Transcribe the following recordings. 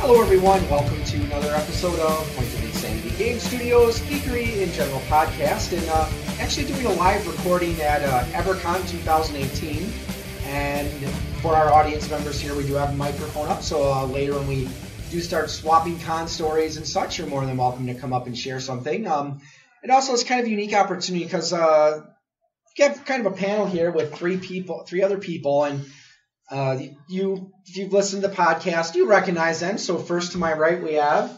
Hello everyone, welcome to another episode of Point of Insanity Game Studios, Geekery in General podcast, and actually doing a live recording at Evercon 2018. And for our audience members here, we do have a microphone up, so later when we do start swapping con stories and such, you're more than welcome to come up and share something. It also is kind of a unique opportunity because we have kind of a panel here with three other people, and if you've listened to the podcast, you recognize them. So first to my right we have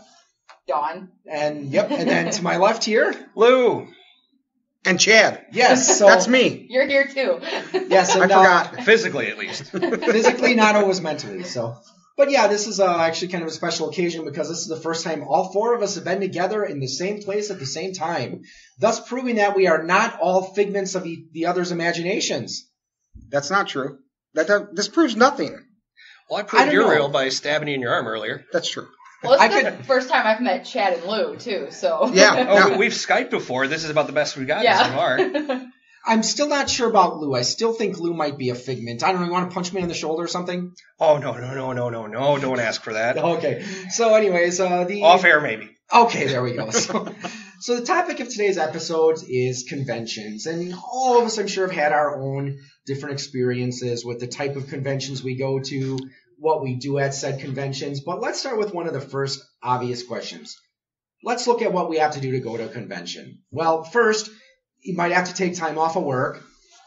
Dawn. And then to my left here, Lou. And Chad. Yes, so that's me. You're here too. Yes, and, I forgot. Physically, at least. Physically, not always mentally. So, but yeah, this is actually kind of a special occasion because this is the first time all four of us have been together in the same place at the same time, thus proving that we are not all figments of the other's imaginations. That's not true. This proves nothing. Well, I proved you're real by stabbing you in your arm earlier. That's true. Well, it's the first time I've met Chad and Lou, too, so. Yeah. We've Skyped before. This is about the best we've gotten so far. I'm still not sure about Lou. I still think Lou might be a figment. I don't know. You want to punch me in the shoulder or something? Oh, no. Don't ask for that. Okay. So anyways, Off air, maybe. Okay, there we go. So the topic of today's episode is conventions. And all of us, I'm sure, have had our own different experiences with the type of conventions we go to, what we do at said conventions. But let's start with one of the first obvious questions. Let's look at what we have to do to go to a convention. Well, first, you might have to take time off of work.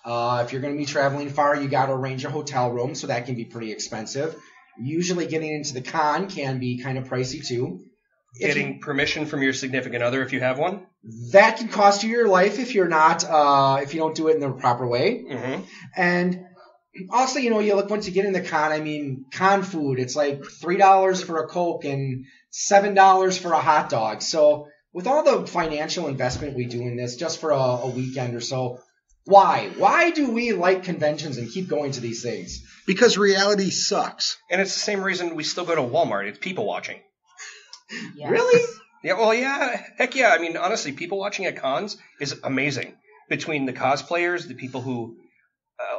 If you're going to be traveling far, you got to arrange a hotel room, so that can be pretty expensive. Usually getting into the con can be kind of pricey too. Getting permission from your significant other if you have one? That can cost you your life if you're not, if you don't do it in the proper way. Mm-hmm. And also, you look once you get in the con, I mean, con food, it's like $3 for a Coke and $7 for a hot dog. So with all the financial investment we do in this just for a weekend or so, why? Why do we like conventions and keep going to these things? Because reality sucks. And it's the same reason we still go to Walmart. It's people watching. Yes. Really? Yeah, well, yeah. Heck yeah. I mean, honestly, people watching at cons is amazing. Between the cosplayers, the people who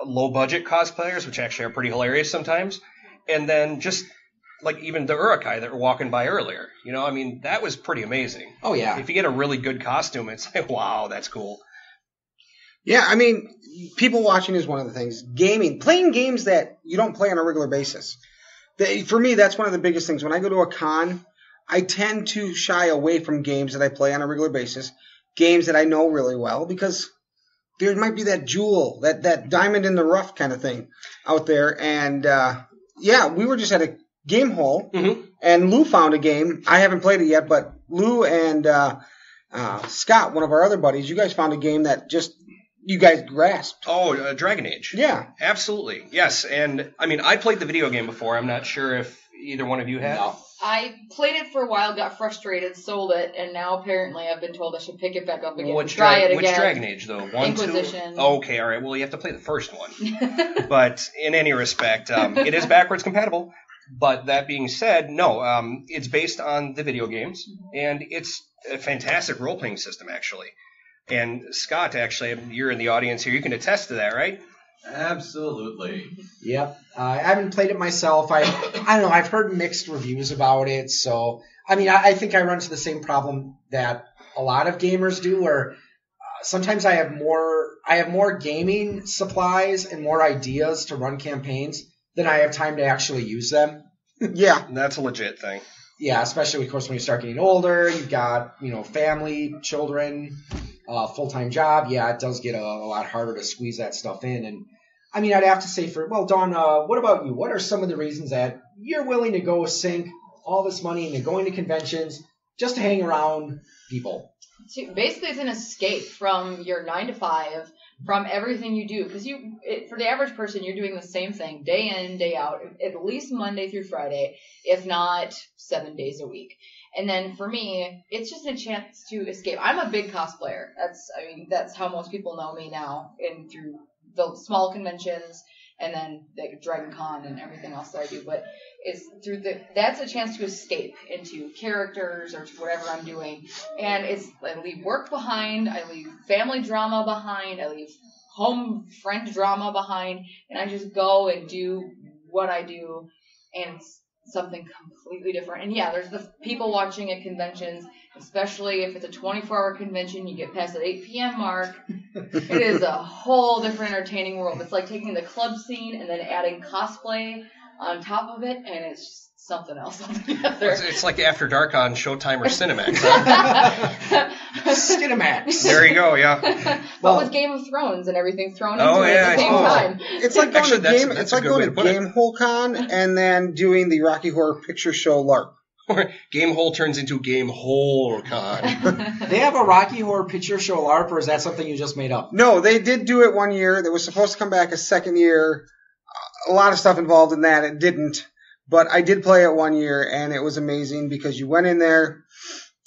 low-budget cosplayers, which actually are pretty hilarious sometimes, and then just like even the Urukai that were walking by earlier. I mean, that was pretty amazing. Oh, yeah. If you get a really good costume, it's like, wow, that's cool. Yeah, I mean, people watching is one of the things. Gaming, playing games that you don't play on a regular basis. For me, that's one of the biggest things. When I go to a con, I tend to shy away from games that I play on a regular basis, games that I know really well, because there might be that jewel, that diamond in the rough kind of thing out there. And, we were just at a game hall, and Lou found a game. I haven't played it yet, but Lou and Scott, one of our other buddies, you guys found a game that just you guys grasped. Oh, Dragon Age. Yeah. Absolutely. Yes. And, I mean, I played the video game before. I'm not sure if either one of you had. No. I played it for a while, got frustrated, sold it, and now apparently I've been told I should pick it back up again. Which try it again. Which Dragon Age, though? Inquisition. 2? Okay, all right. Well, you have to play the first one. But in any respect, it is backwards compatible. But that being said, no, it's based on the video games, and it's a fantastic role-playing system, actually. And Scott, actually, you're in the audience here. You can attest to that, right? Absolutely. Yep. I haven't played it myself. I don't know. I've heard mixed reviews about it. So, I mean, I think I run into the same problem that a lot of gamers do, where sometimes I have more gaming supplies and more ideas to run campaigns than I have time to actually use them. Yeah. That's a legit thing. Yeah, especially, of course, when you start getting older, you've got, family, children, full-time job. Yeah, it does get a lot harder to squeeze that stuff in. And, I mean, I'd have to say Dawn, what about you? What are some of the reasons that you're willing to go sink all this money into going to conventions just to hang around people? Basically, it's an escape from your 9 to 5, from everything you do. Because for the average person, you're doing the same thing day in, day out, at least Monday through Friday, if not 7 days a week. And then for me, it's just a chance to escape. I'm a big cosplayer. That's how most people know me now, and through the small conventions and then the Dragon Con and everything else that I do. But that's a chance to escape into characters or to whatever I'm doing. And I leave work behind, I leave family drama behind, I leave home friend drama behind, and I just go and do what I do. And something completely different. And yeah, there's the people watching at conventions, especially if it's a 24-hour convention, you get past the 8 p.m. mark. It is a whole different entertaining world. It's like taking the club scene and then adding cosplay on top of it, and it's just something else altogether. It's like After Dark on Showtime or Cinemax. Huh? Cinemax. There you go, yeah. But with Game of Thrones and everything thrown into it at the same time. It's like going Actually, to game. that's It's a like good way going to to put it. Gamehole Con and then doing the Rocky Horror Picture Show LARP. Game Hole turns into Game Hole Con. They have a Rocky Horror Picture Show LARP, or is that something you just made up? No, they did do it one year. That was supposed to come back a second year. A lot of stuff involved in that. It didn't. But I did play it one year, and it was amazing because you went in there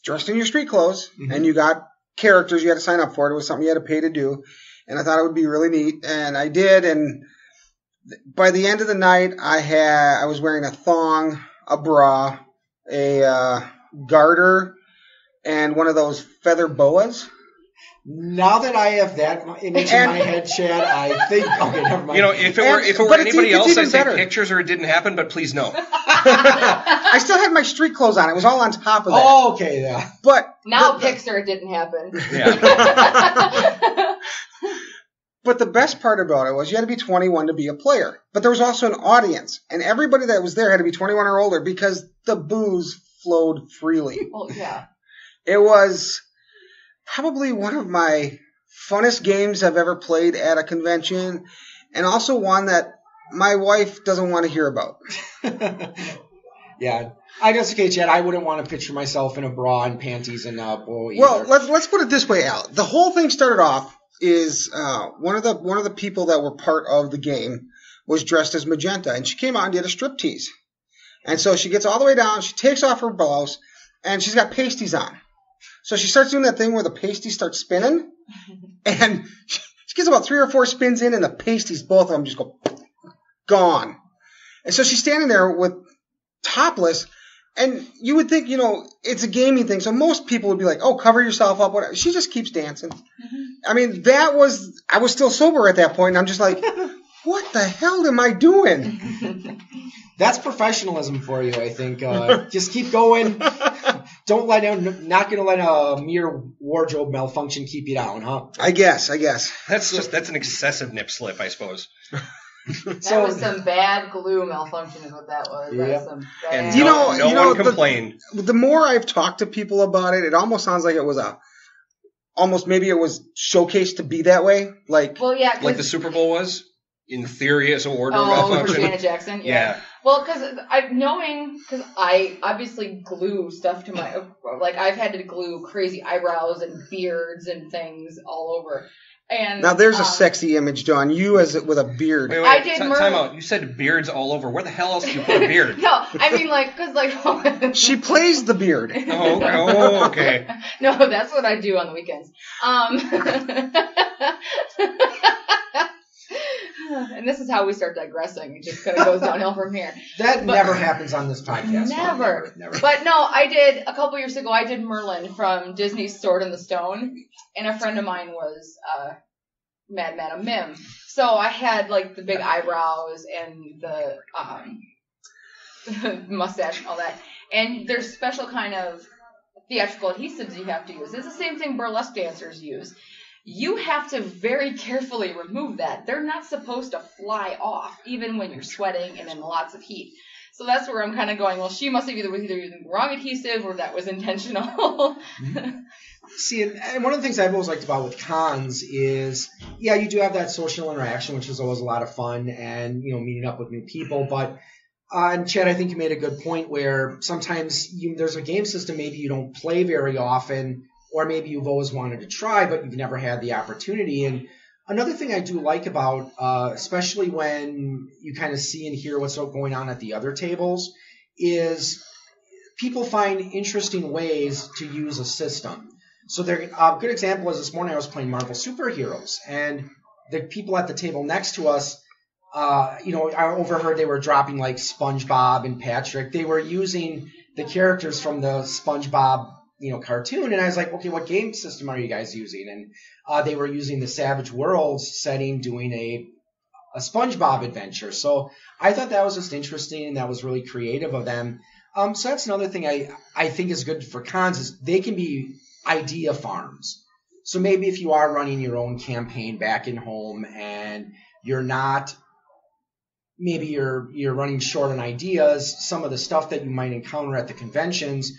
dressed in your street clothes, and you got characters you had to sign up for. It was something you had to pay to do, and I thought it would be really neat, and I did. And by the end of the night, I was wearing a thong, a bra, a garter, and one of those feather boas. Now that I have that image in my head, Chad, I think okay, never mind. You know, if it were but anybody it's else, even I'd say better. pictures or it didn't happen, but please no. I still had my street clothes on. It was all on top of that. Oh, okay, yeah. But Now Pixar, it didn't happen. Yeah. But the best part about it was you had to be 21 to be a player. But there was also an audience, and everybody that was there had to be 21 or older because the booze flowed freely. Well, yeah. It was probably one of my funnest games I've ever played at a convention, and also one that my wife doesn't want to hear about. Yeah. I guess, okay, Chad, I wouldn't want to picture myself in a bra and panties and a bow either. Well, let's put it this way, Al. The whole thing started off is one of the people that were part of the game was dressed as Magenta, and she came out and did a striptease. And so she gets all the way down, she takes off her blouse, and she's got pasties on. So she starts doing that thing where the pasties start spinning, and she gets about 3 or 4 spins in, and the pasties, both of them, just go gone. And so she's standing there with topless, and you would think, it's a gaming thing, so most people would be like, oh, cover yourself up, whatever. She just keeps dancing. I mean, I was still sober at that point, and I'm just like, what the hell am I doing? That's professionalism for you, I think. Just keep going. Not going to let a mere wardrobe malfunction keep you down, huh? I guess. That's an excessive nip slip, I suppose. That was some bad glue malfunction is what that was. Yeah. That was some bad... And no one complained. The more I've talked to people about it, it almost sounds like it was maybe it was showcased to be that way. Like the Super Bowl was? In theory, as a wardrobe for malfunction. Janet Jackson? Yeah. Well, because I obviously glue stuff to my... Like, I've had to glue crazy eyebrows and beards and things all over. And now there's a sexy image, Dawn. You with a beard. Wait, I did time out. You said beards all over. Where the hell else do you put a beard? No, I mean, because She plays the beard. Oh, okay. No, that's what I do on the weekends. And this is how we start digressing. It just kind of goes downhill from here. That never happens on this podcast. Never. Never. But no, a couple years ago, I did Merlin from Disney's Sword in the Stone, and a friend of mine was Mad Madam Mim. So I had like the big eyebrows and the mustache and all that. And there's special kind of theatrical adhesives you have to use. It's the same thing burlesque dancers use. You have to very carefully remove that. They're not supposed to fly off, even when you're sweating and in lots of heat. So that's where I'm kind of going, well, she must have either using the wrong adhesive or that was intentional. See, and one of the things I've always liked about with cons is, yeah, you do have that social interaction, which is always a lot of fun, and, meeting up with new people. But, and Chad, I think you made a good point where sometimes there's a game system maybe you don't play very often, or maybe you've always wanted to try, but you've never had the opportunity. And another thing I do like about, especially when you kind of see and hear what's going on at the other tables, is people find interesting ways to use a system. So a good example is this morning I was playing Marvel Superheroes, and the people at the table next to us, I overheard they were dropping like SpongeBob and Patrick. They were using the characters from the SpongeBob cartoon, and I was like, okay, what game system are you guys using? And they were using the Savage Worlds setting, doing SpongeBob adventure. So I thought that was just interesting, and that was really creative of them. So that's another thing I think is good for cons is they can be idea farms. So maybe if you are running your own campaign back in home and you're not, maybe you're running short on ideas, some of the stuff that you might encounter at the conventions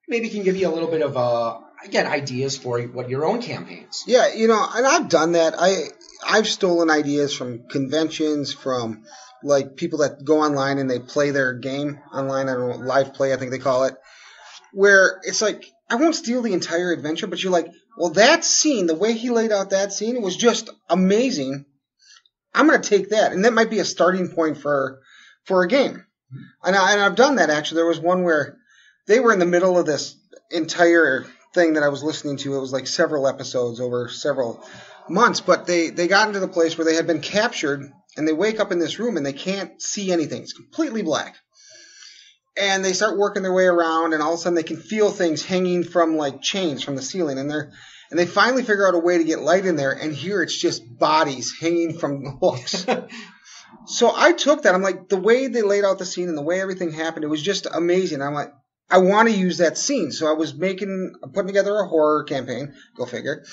maybe can give you a little bit of again, ideas for what your own campaigns. Yeah, and I've done that. I've stolen ideas from conventions, from like people that go online and they play their game online. I don't know, live play, I think they call it, where it's like, I won't steal the entire adventure, but you're like, well, that scene, the way he laid out that scene, it was just amazing. I'm going to take that. And that might be a starting point for a game. And I've done that, actually. There was one where they were in the middle of this entire thing that I was listening to. It was like several episodes over several months, but they got into the place where they had been captured, and they wake up in this room and they can't see anything. It's completely black. And they start working their way around, and all of a sudden they can feel things hanging from like chains from the ceiling, and they finally figure out a way to get light in there, and here it's just bodies hanging from hooks. So I took that. I'm like, the way they laid out the scene and the way everything happened, it was just amazing. I'm like, I want to use that scene. So I was putting together a horror campaign, go figure.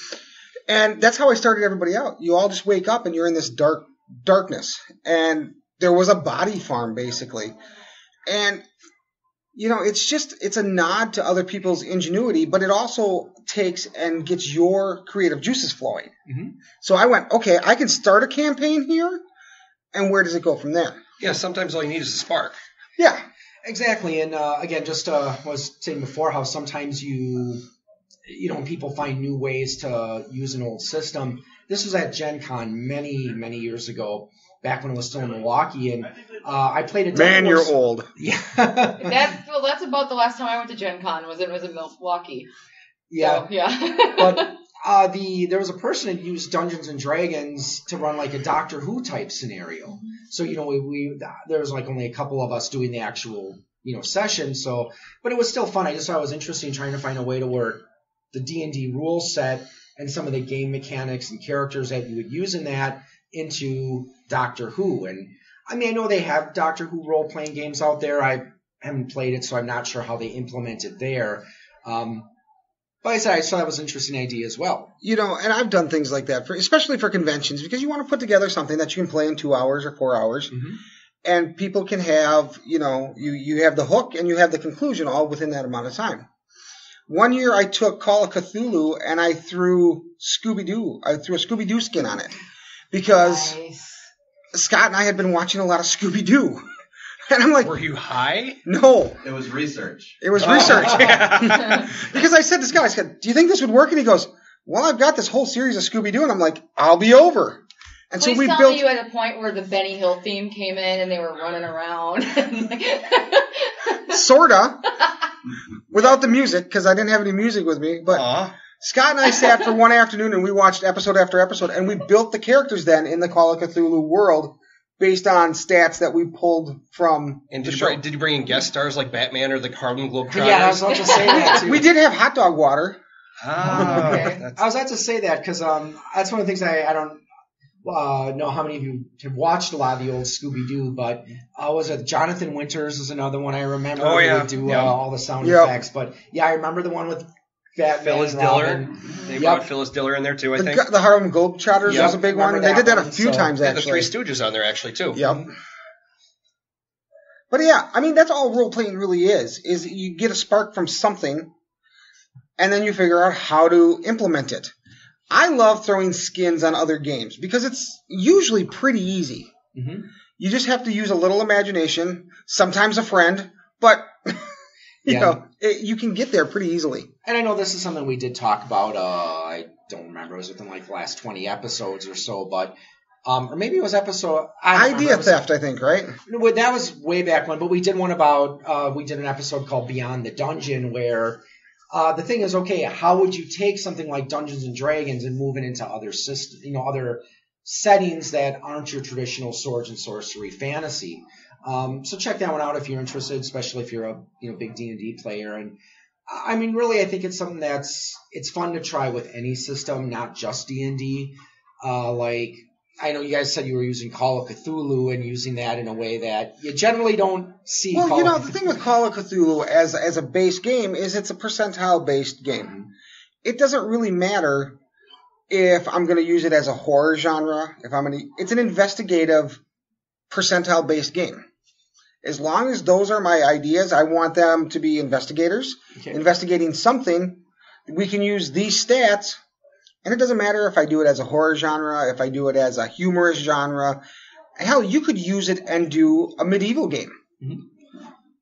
And that's how I started everybody out. You all just wake up and you're in this darkness. And there was a body farm, basically. And, it's a nod to other people's ingenuity, but it also takes and gets your creative juices flowing. Mm-hmm. So I went, okay, I can start a campaign here, and where does it go from there? Yeah, sometimes all you need is a spark. Yeah, exactly. And again, just was saying before how sometimes people find new ways to use an old system. This was at Gen Con many, many years ago, back when it was still in Milwaukee, and I played a Man, you're old. Yeah. That's about the last time I went to Gen Con was in Milwaukee. Yeah. So, yeah. But there was a person that used Dungeons and Dragons to run like a Doctor Who type scenario. So there was like only a couple of us doing the actual session. So, but it was still fun. I just thought it was interesting trying to find a way to work the D&D rule set and some of the game mechanics and characters that you would use in that into Doctor Who. And I mean, I know they have Doctor Who role-playing games out there. I haven't played it, so I'm not sure how they implement it there. But I said I thought that was an interesting idea as well. And I've done things like that, especially for conventions, because you want to put together something that you can play in 2 hours or 4 hours. Mm-hmm. And people can have, you have the hook and you have the conclusion all within that amount of time. One year I took Call of Cthulhu and I threw Scooby-Doo. I threw a Scooby-Doo skin on it because Scott and I had been watching a lot of Scooby-Doo. And I'm like, were you high? No. It was research. Research. Because I said to Scott, I said, do you think this would work? And he goes, well, I've got this whole series of Scooby-Doo. And I'm like, I'll be over. And Please so we tell built. me you had a point where the Benny Hill theme came in and they were running around. Sorta. Without the music, because I didn't have any music with me. But Scott and I sat for one afternoon and we watched episode after episode. And we built the characters then in the Call of Cthulhu world based on stats that we pulled from and the show. Did you bring in guest stars like Batman or the Harlem Globetrotters? Yeah, I was about to say that too. We did have hot dog water. Okay. I was about to say that because that's one of the things I don't know how many of you have watched a lot of the old Scooby-Doo, but was it Jonathan Winters is another one I remember. Oh, yeah. He would do all the sound effects. But yeah, I remember the one with Batman, Phyllis Diller. They brought Phyllis Diller in there too, I think. The Harlem Globetrotters was a big one. They did that a few times, actually. actually. The Three Stooges on there, actually, too. Yep. But yeah, I mean, that's all role-playing really is you get a spark from something, and then you figure out how to implement it. I love throwing skins on other games because it's usually pretty easy. Mm-hmm. You just have to use a little imagination, sometimes a friend, but you can get there pretty easily. And I know this is something we did talk about. I don't remember. It was within like the last 20 episodes or so, but or maybe it was episode Idea Theft, I think, right? That was way back when. But we did one about we did an episode called Beyond the Dungeon where. The thing is, okay, how would you take something like Dungeons and Dragons and move it into other systems, other settings that aren't your traditional swords and sorcery fantasy? So check that one out if you're interested, especially if you're a big D&D player. And I mean, really, I think it's something it's fun to try with any system, not just D&D. Like I know you guys said you were using Call of Cthulhu and using that in a way that you generally don't see. Well, the thing with Call of Cthulhu as a base game is it's a percentile-based game. It doesn't really matter if I'm going to use it as a horror genre. It's an investigative percentile-based game. As long as those are my ideas, I want them to be investigators, investigating something. We can use these stats, and it doesn't matter if I do it as a horror genre, if I do it as a humorous genre. Hell, you could use it and do a medieval game. Mm-hmm.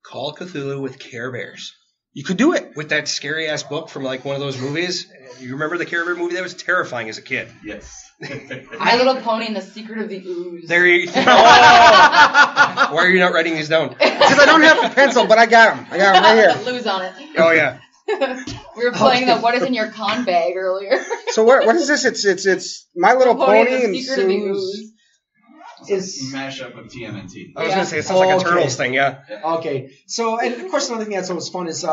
Call of Cthulhu with Care Bears. You could do it. With that scary-ass book from like one of those movies. You remember the Care Bear movie? That was terrifying as a kid. Yes. My Little Pony and the Secret of the Ooze. There you go. Why are you not writing these down? Because I don't have a pencil, but I got them. I got them right here. Lose on it. Oh, yeah. We were playing the What is in Your Con Bag earlier. So what is this? It's My Little Pony and Secret of the Ooze. Is mashup of TMNT. I was going to say, it sounds like a Turtles thing, yeah. Okay. So, and of course, another thing that's always fun is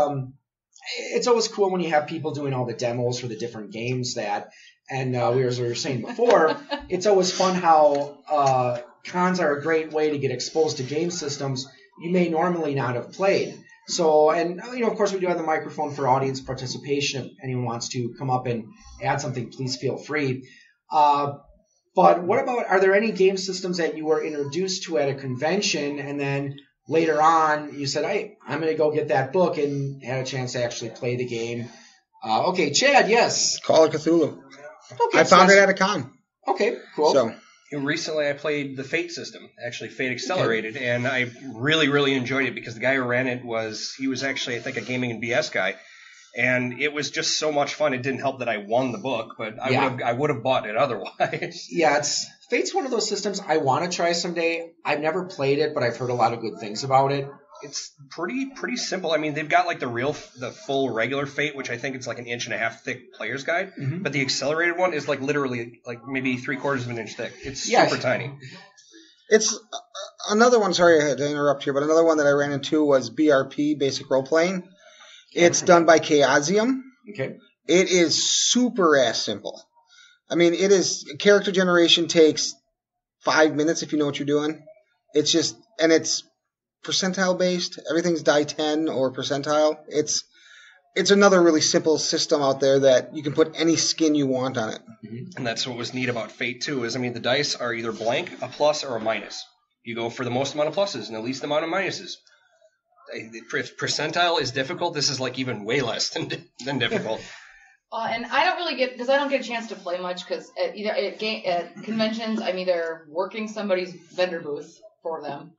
it's always cool when you have people doing all the demos for the different games and as we were saying before, it's always fun how cons are a great way to get exposed to game systems you may normally not have played. So, and of course, we do have the microphone for audience participation. If anyone wants to come up and add something, please feel free. But what about, are there any game systems that you were introduced to at a convention and then later on you said, hey, I'm going to go get that book and had a chance to actually play the game? Okay, Chad, yes. Call of Cthulhu. Okay, I found it at a con. Okay, cool. So recently I played the Fate system, actually Fate Accelerated, and I really, really enjoyed it because the guy who ran it he was actually, I think, a gaming and BS guy. And it was just so much fun. It didn't help that I won the book, but I would have bought it otherwise. Yeah, Fate's one of those systems I want to try someday. I've never played it, but I've heard a lot of good things about it. It's pretty simple. I mean, they've got like the full regular Fate, which I think it's like an 1.5 inch thick player's guide. Mm-hmm. But the accelerated one is like literally like maybe 3/4 of an inch thick. It's super tiny. It's another one. Sorry, I had to interrupt here, but another one that I ran into was BRP, Basic Role Playing. It's done by Chaosium. Okay. It is super ass simple. I mean, character generation takes 5 minutes if you know what you're doing. It's percentile based. Everything's die 10 or percentile. It's another really simple system out there that you can put any skin you want on it. Mm-hmm. And that's what was neat about Fate too, is the dice are either blank, a plus, or a minus. You go for the most amount of pluses and the least amount of minuses. Percentile is difficult. This is like even way less than difficult. And I don't really because I don't get a chance to play much because at conventions I'm either working somebody's vendor booth for them,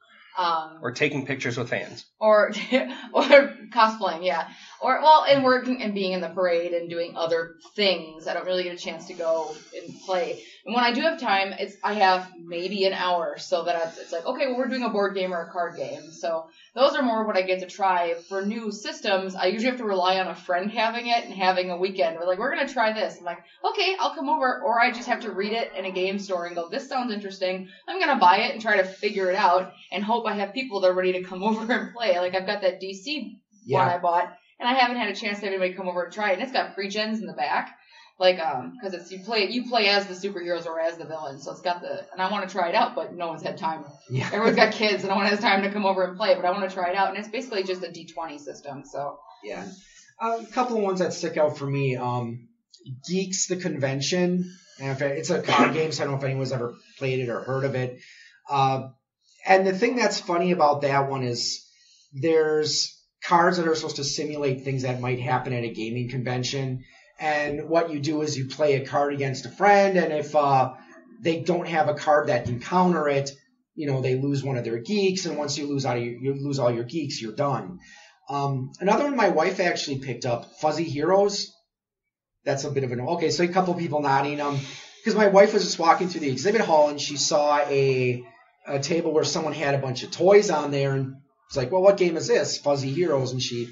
or taking pictures with fans, or cosplaying, yeah, and working and being in the parade and doing other things. I don't really get a chance to go and play. And when I do have time, I have maybe an hour, so that it's like, okay, well, we're doing a board game or a card game. So those are more what I get to try. For new systems, I usually have to rely on a friend having it and having a weekend. We're like, we're going to try this. I'm like, okay, I'll come over. Or I just have to read it in a game store and go, this sounds interesting. I'm going to buy it and try to figure it out and hope I have people that are ready to come over and play. Like, I've got that DC one I bought, and I haven't had a chance to have anybody come over and try it. And it's got pre-gens in the back. Like, because it's you play as the superheroes or as the villains, so it's got and I want to try it out, but no one's had time. Yeah. Everyone's got kids, and no one has time to come over and play, but I want to try it out, and it's basically just a D20 system, so. Yeah. A couple of ones that stick out for me, Geeks the Convention, and it's a card game, so I don't know if anyone's ever played it or heard of it. And the thing that's funny about that one is there's cards that are supposed to simulate things that might happen at a gaming convention. And what you do is you play a card against a friend, and if they don't have a card that can counter it, they lose one of their geeks, and once you lose all your geeks, you're done. Another one my wife actually picked up, Fuzzy Heroes. That's a bit of okay, so a couple people nodding. Because my wife was just walking through the exhibit hall, and she saw a table where someone had a bunch of toys on there, and it's like, well, what game is this? Fuzzy Heroes, and she.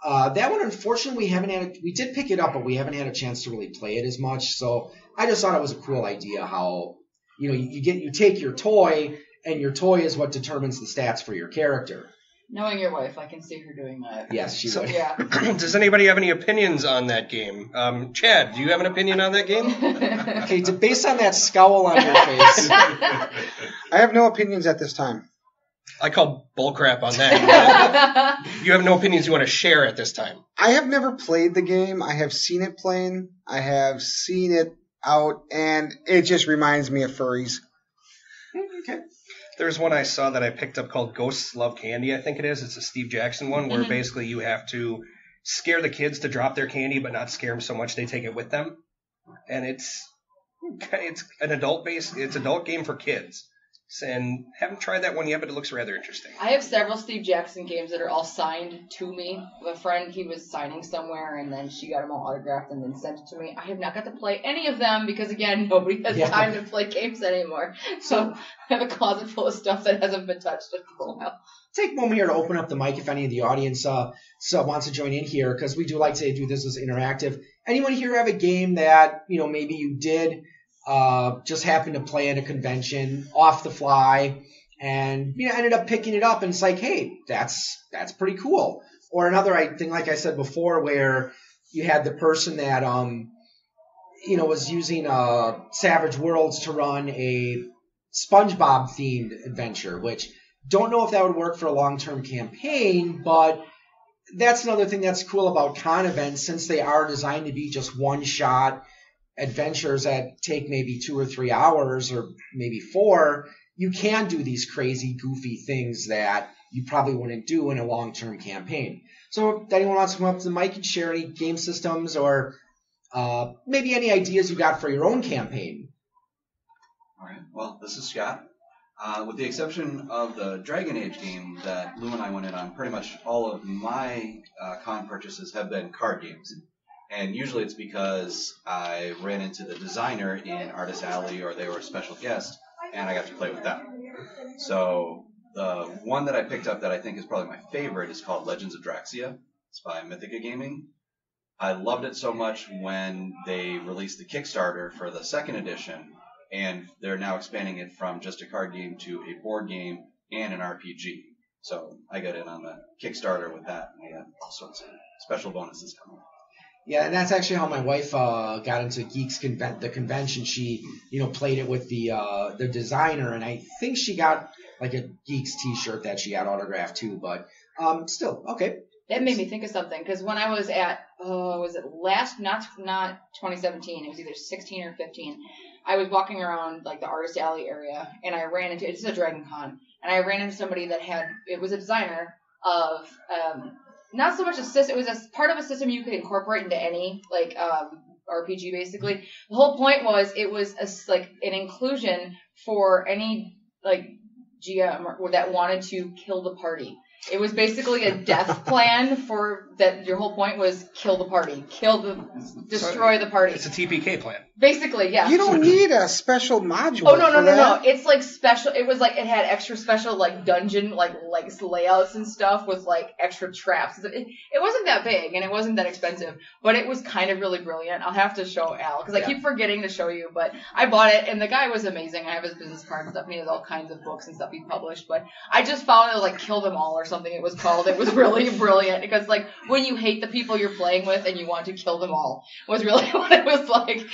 That one, unfortunately, we did pick it up, but we haven't had a chance to really play it as much. So I just thought it was a cool idea how, you take your toy, and your toy is what determines the stats for your character. Knowing your wife, I can see her doing that. Yes, she would. Yeah. Does anybody have any opinions on that game? Chad, do you have an opinion on that game? Okay, based on that scowl on your face. I have no opinions at this time. I call bullcrap on that. You have no opinions you want to share at this time. I have never played the game. I have seen it playing. I have seen it out, and it just reminds me of furries. Okay. There's one I saw that I picked up called Ghosts Love Candy, I think it is. It's a Steve Jackson one where basically you have to scare the kids to drop their candy but not scare them so much they take it with them. And it's an adult game for kids. And haven't tried that one yet, but it looks rather interesting. I have several Steve Jackson games that are all signed to me. A friend, he was signing somewhere, and then she got them all autographed and then sent it to me. I have not got to play any of them because, again, nobody has time to play games anymore. So I have a closet full of stuff that hasn't been touched in a while. Take a moment here to open up the mic if any of the audience wants to join in here, because we do like to do this as interactive. Anyone here have a game that maybe you did just happened to play at a convention off the fly and ended up picking it up, and it's like, hey, that's pretty cool. Or another thing, like I said before, where you had the person that was using Savage Worlds to run a SpongeBob themed adventure, which don't know if that would work for a long-term campaign, but that's another thing that's cool about con events, since they are designed to be just one-shot adventures that take maybe 2 or 3 hours or maybe 4, you can do these crazy, goofy things that you probably wouldn't do in a long-term campaign. So if anyone wants to come up to the mic and share any game systems or maybe any ideas you got for your own campaign. All right. Well, this is Scott. With the exception of the Dragon Age game that Lou and I went in on, pretty much all of my con purchases have been card games. And usually it's because I ran into the designer in Artist Alley or they were a special guest, and I got to play with them. So the one that I picked up that I think is probably my favorite is called Legends of Draxia. It's by Mythica Gaming. I loved it so much when they released the Kickstarter for the second edition, and they're now expanding it from just a card game to a board game and an RPG. So I got in on the Kickstarter with that, and I got all sorts of special bonuses coming. Yeah, and that's actually how my wife got into the convention. She, played it with the designer, and I think she got like a Geeks T-shirt that she had autographed too. But still, okay. That made me think of something, because when I was at, was it not 2017, it was either 16 or 15, I was walking around like the Artist Alley area, and I ran into, it's a Dragon Con, and I ran into somebody that it was a designer of, not so much a system, it was a part of a system you could incorporate into any, like, RPG basically. The whole point was it was an inclusion for any, like, GM that wanted to kill the party. It was basically a death plan for that. Your whole point was kill the party, destroy the party. It's a TPK plan. Basically, yeah. You don't need a special module. Oh no. that. It's like special. It was like it had extra special like dungeon like layouts and stuff with like extra traps. It wasn't that big and it wasn't that expensive, but it was kind of really brilliant. I'll have to show Al because I keep forgetting to show you. But I bought it and the guy was amazing. I have his business card and stuff. And he has all kinds of books and stuff he published. But I just found it was like Kill Them All or something. It was called. It was really brilliant because like when you hate the people you're playing with and you want to kill them all was really what it was like.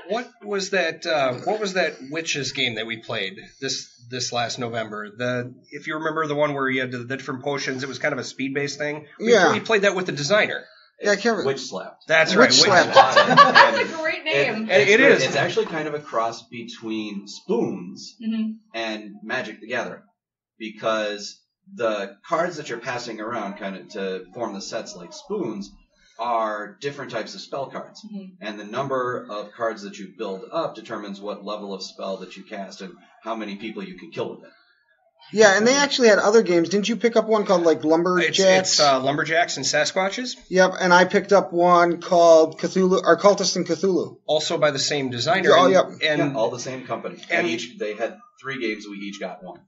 What was that witches game that we played this last November? If you remember the one where you had the different potions, it was kind of a speed-based thing. We played that with the designer. Yeah, I can't remember. Witch Slap. That's right. Witch Slap. That's a great name. It is. It's actually kind of a cross between Spoons and Magic the Gathering, because the cards that you're passing around kind of to form the sets like Spoons are different types of spell cards. And the number of cards that you build up determines what level of spell that you cast and how many people you can kill with it. Yeah, and they actually had other games. Didn't you pick up one called like Lumberjacks? It's Lumberjacks and Sasquatches. Yep, and I picked up one called Cthulhu, or Cultist and Cthulhu. Also by the same designer. Oh, yep. And all the same company. And they had 3 games, we each got one.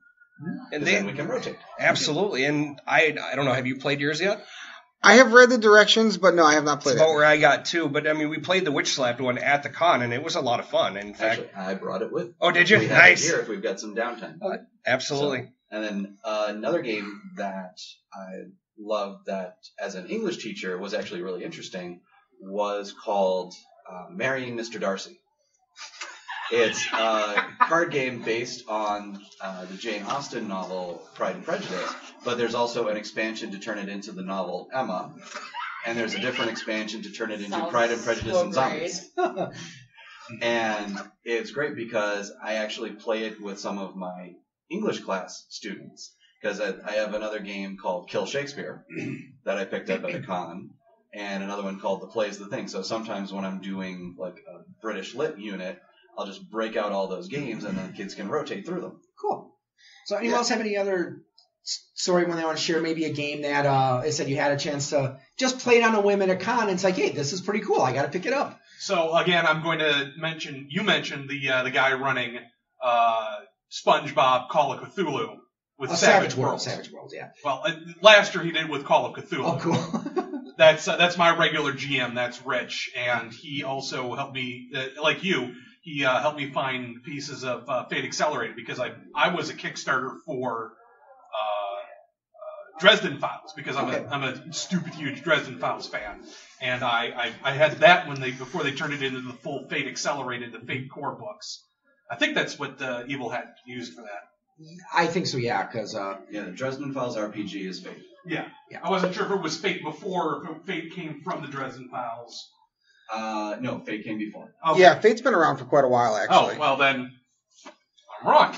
And then we can rotate. Absolutely. And I don't know, have you played yours yet? I have read the directions, but no, I have not played it. That's about where I got too. But I mean, we played the Witch Slapped one at the con, and it was a lot of fun. In fact, actually, I brought it with. Oh, did you? We Nice. have it here if we've got some downtime. Absolutely. So And then another game that I loved that as an English teacher was actually really interesting was called Marrying Mr. Darcy. It's a card game based on the Jane Austen novel Pride and Prejudice, but there's also an expansion to turn it into the novel Emma, and there's a different expansion to turn it into Pride and Prejudice and Zombies. And it's great because I actually play it with some of my English class students, because I have another game called Kill Shakespeare that I picked up at a con, and another one called The Play's the Thing. So sometimes when I'm doing like a British Lit unit, I'll just break out all those games, and then kids can rotate through them. Cool. So anyone else have any other story when they want to share maybe a game that they said you had a chance to just play it on a whim at a con, and it's like, hey, this is pretty cool. I got to pick it up. So again, I'm going to mention, you mentioned the guy running SpongeBob Call of Cthulhu with Savage Worlds. Savage Worlds, yeah. Well, last year he did with Call of Cthulhu. Oh, cool. That's my regular GM. That's Rich, and he also helped me, like you. He helped me find pieces of Fate Accelerated, because I was a Kickstarter for Dresden Files, because I'm a stupid huge Dresden Files fan, and I had that before they turned it into the full Fate Accelerated, the Fate Core books. I think that's what Evil had used for that. I think so, yeah, because the Dresden Files RPG is Fate. Yeah. I wasn't sure if it was Fate before or if Fate came from the Dresden Files. No, Fate came before. Okay. Yeah, Fate's been around for quite a while, actually. Oh, well then, I'm wrong.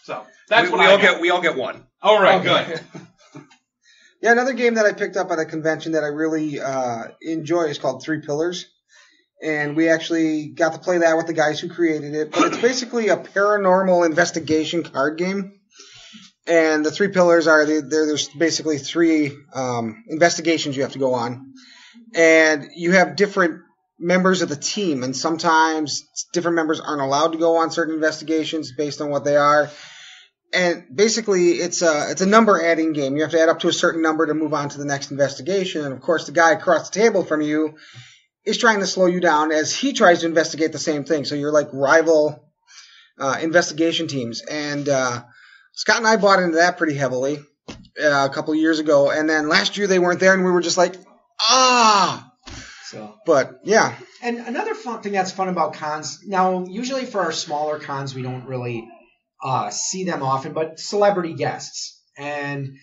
So that's we all get one. All right, good. Yeah, another game that I picked up at a convention that I really enjoy is called Three Pillars. And we actually got to play that with the guys who created it. But it's basically a paranormal investigation card game. And the three pillars are, there's basically three investigations you have to go on. And you have different members of the team. And sometimes different members aren't allowed to go on certain investigations based on what they are. And basically, it's a number adding game. You have to add up to a certain number to move on to the next investigation. And of course, the guy across the table from you is trying to slow you down as he tries to investigate the same thing. So you're like rival investigation teams. And Scott and I bought into that pretty heavily a couple of years ago. And then last year they weren't there, and we were just like, So, but yeah. And another fun thing that's fun about cons, now usually for our smaller cons we don't really see them often, but celebrity guests. And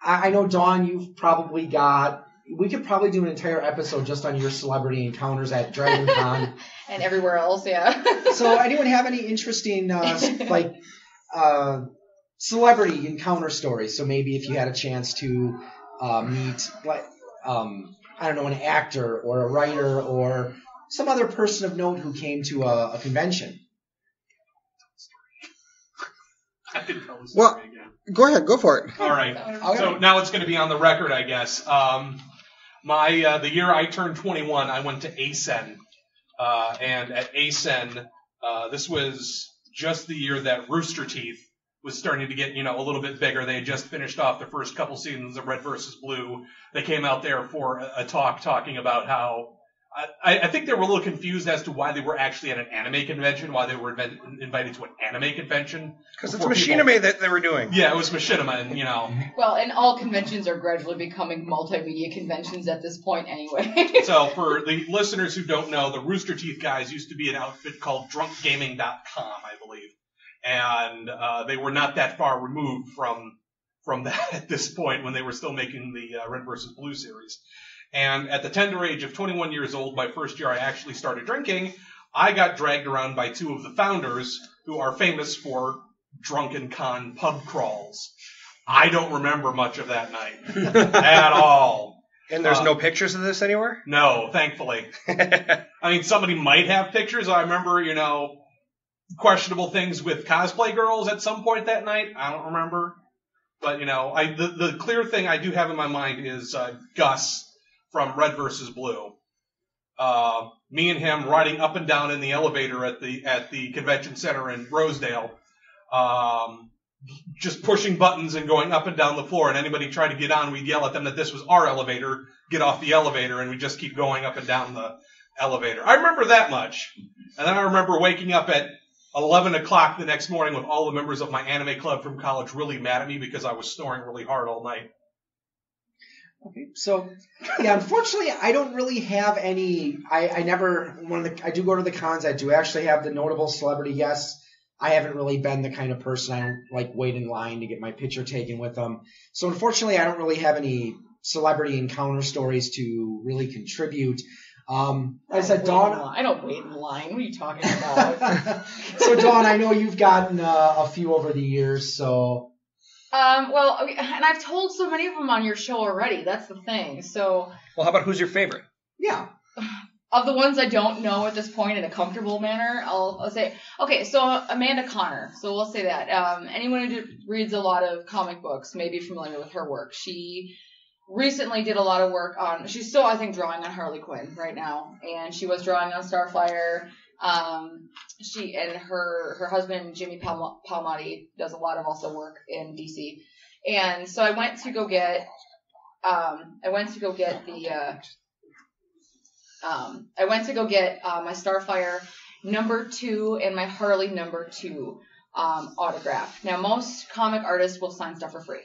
I know, Dawn, you've probably got, we could probably do an entire episode just on your celebrity encounters at Dragon Con. And everywhere else, yeah. So anyone have any interesting celebrity encounter stories? So maybe if you had a chance to meet, I don't know, an actor or a writer or some other person of note who came to a convention. I didn't tell the story again. Go ahead, go for it. All right. So now it's going to be on the record, I guess. The year I turned 21, I went to ASEN, and at ASEN, this was just the year that Rooster Teeth was starting to get, a little bit bigger. They had just finished off the first couple seasons of Red vs. Blue. They came out there for a talk talking about how I think they were a little confused as to why they were actually at an anime convention, why they were invited to an anime convention. Because it's machinima that they were doing. Yeah, it was machinima, and Well, and all conventions are gradually becoming multimedia conventions at this point anyway. So for the listeners who don't know, the Rooster Teeth guys used to be an outfit called drunkgaming.com, I believe. And they were not that far removed from that at this point when they were still making the Red vs. Blue series. And at the tender age of 21 years old, my first year I actually started drinking, I got dragged around by two of the founders who are famous for drunken con pub crawls. I don't remember much of that night at all. And there's no pictures of this anywhere? No, thankfully. I mean, somebody might have pictures. I remember, questionable things with cosplay girls at some point that night. I don't remember. But, the clear thing I do have in my mind is Gus from Red vs. Blue. Me and him riding up and down in the elevator at the convention center in Rosedale, just pushing buttons and going up and down the floor. And anybody tried to get on, we'd yell at them that this was our elevator, get off the elevator, and we just keep going up and down the elevator. I remember that much. And then I remember waking up at 11 o'clock the next morning with all the members of my anime club from college really mad at me because I was snoring really hard all night. Okay, so yeah, unfortunately, I don't really have any. I do go to the cons. I do actually have the notable celebrity guests. I haven't really been the kind of person I don't like wait in line to get my picture taken with them. So unfortunately, I don't really have any celebrity encounter stories to really contribute. I said, Dawn. I don't wait in line. What are you talking about? So Dawn, I know you've gotten a few over the years, so. Well, and I've told so many of them on your show already. That's the thing. So. Well, how about who's your favorite? Yeah. Of the ones I don't know at this point in a comfortable manner, I'll say, okay, so Amanda Connor. So we'll say that. Anyone who reads a lot of comic books may be familiar with her work. She recently did a lot of work on, she's still, I think, drawing on Harley Quinn right now. And she was drawing on Starfire. She and her husband, Jimmy Palmiotti, does a lot of also work in DC. And so I went to go get my Starfire #2 and my Harley #2 autograph. Now, most comic artists will sign stuff for free.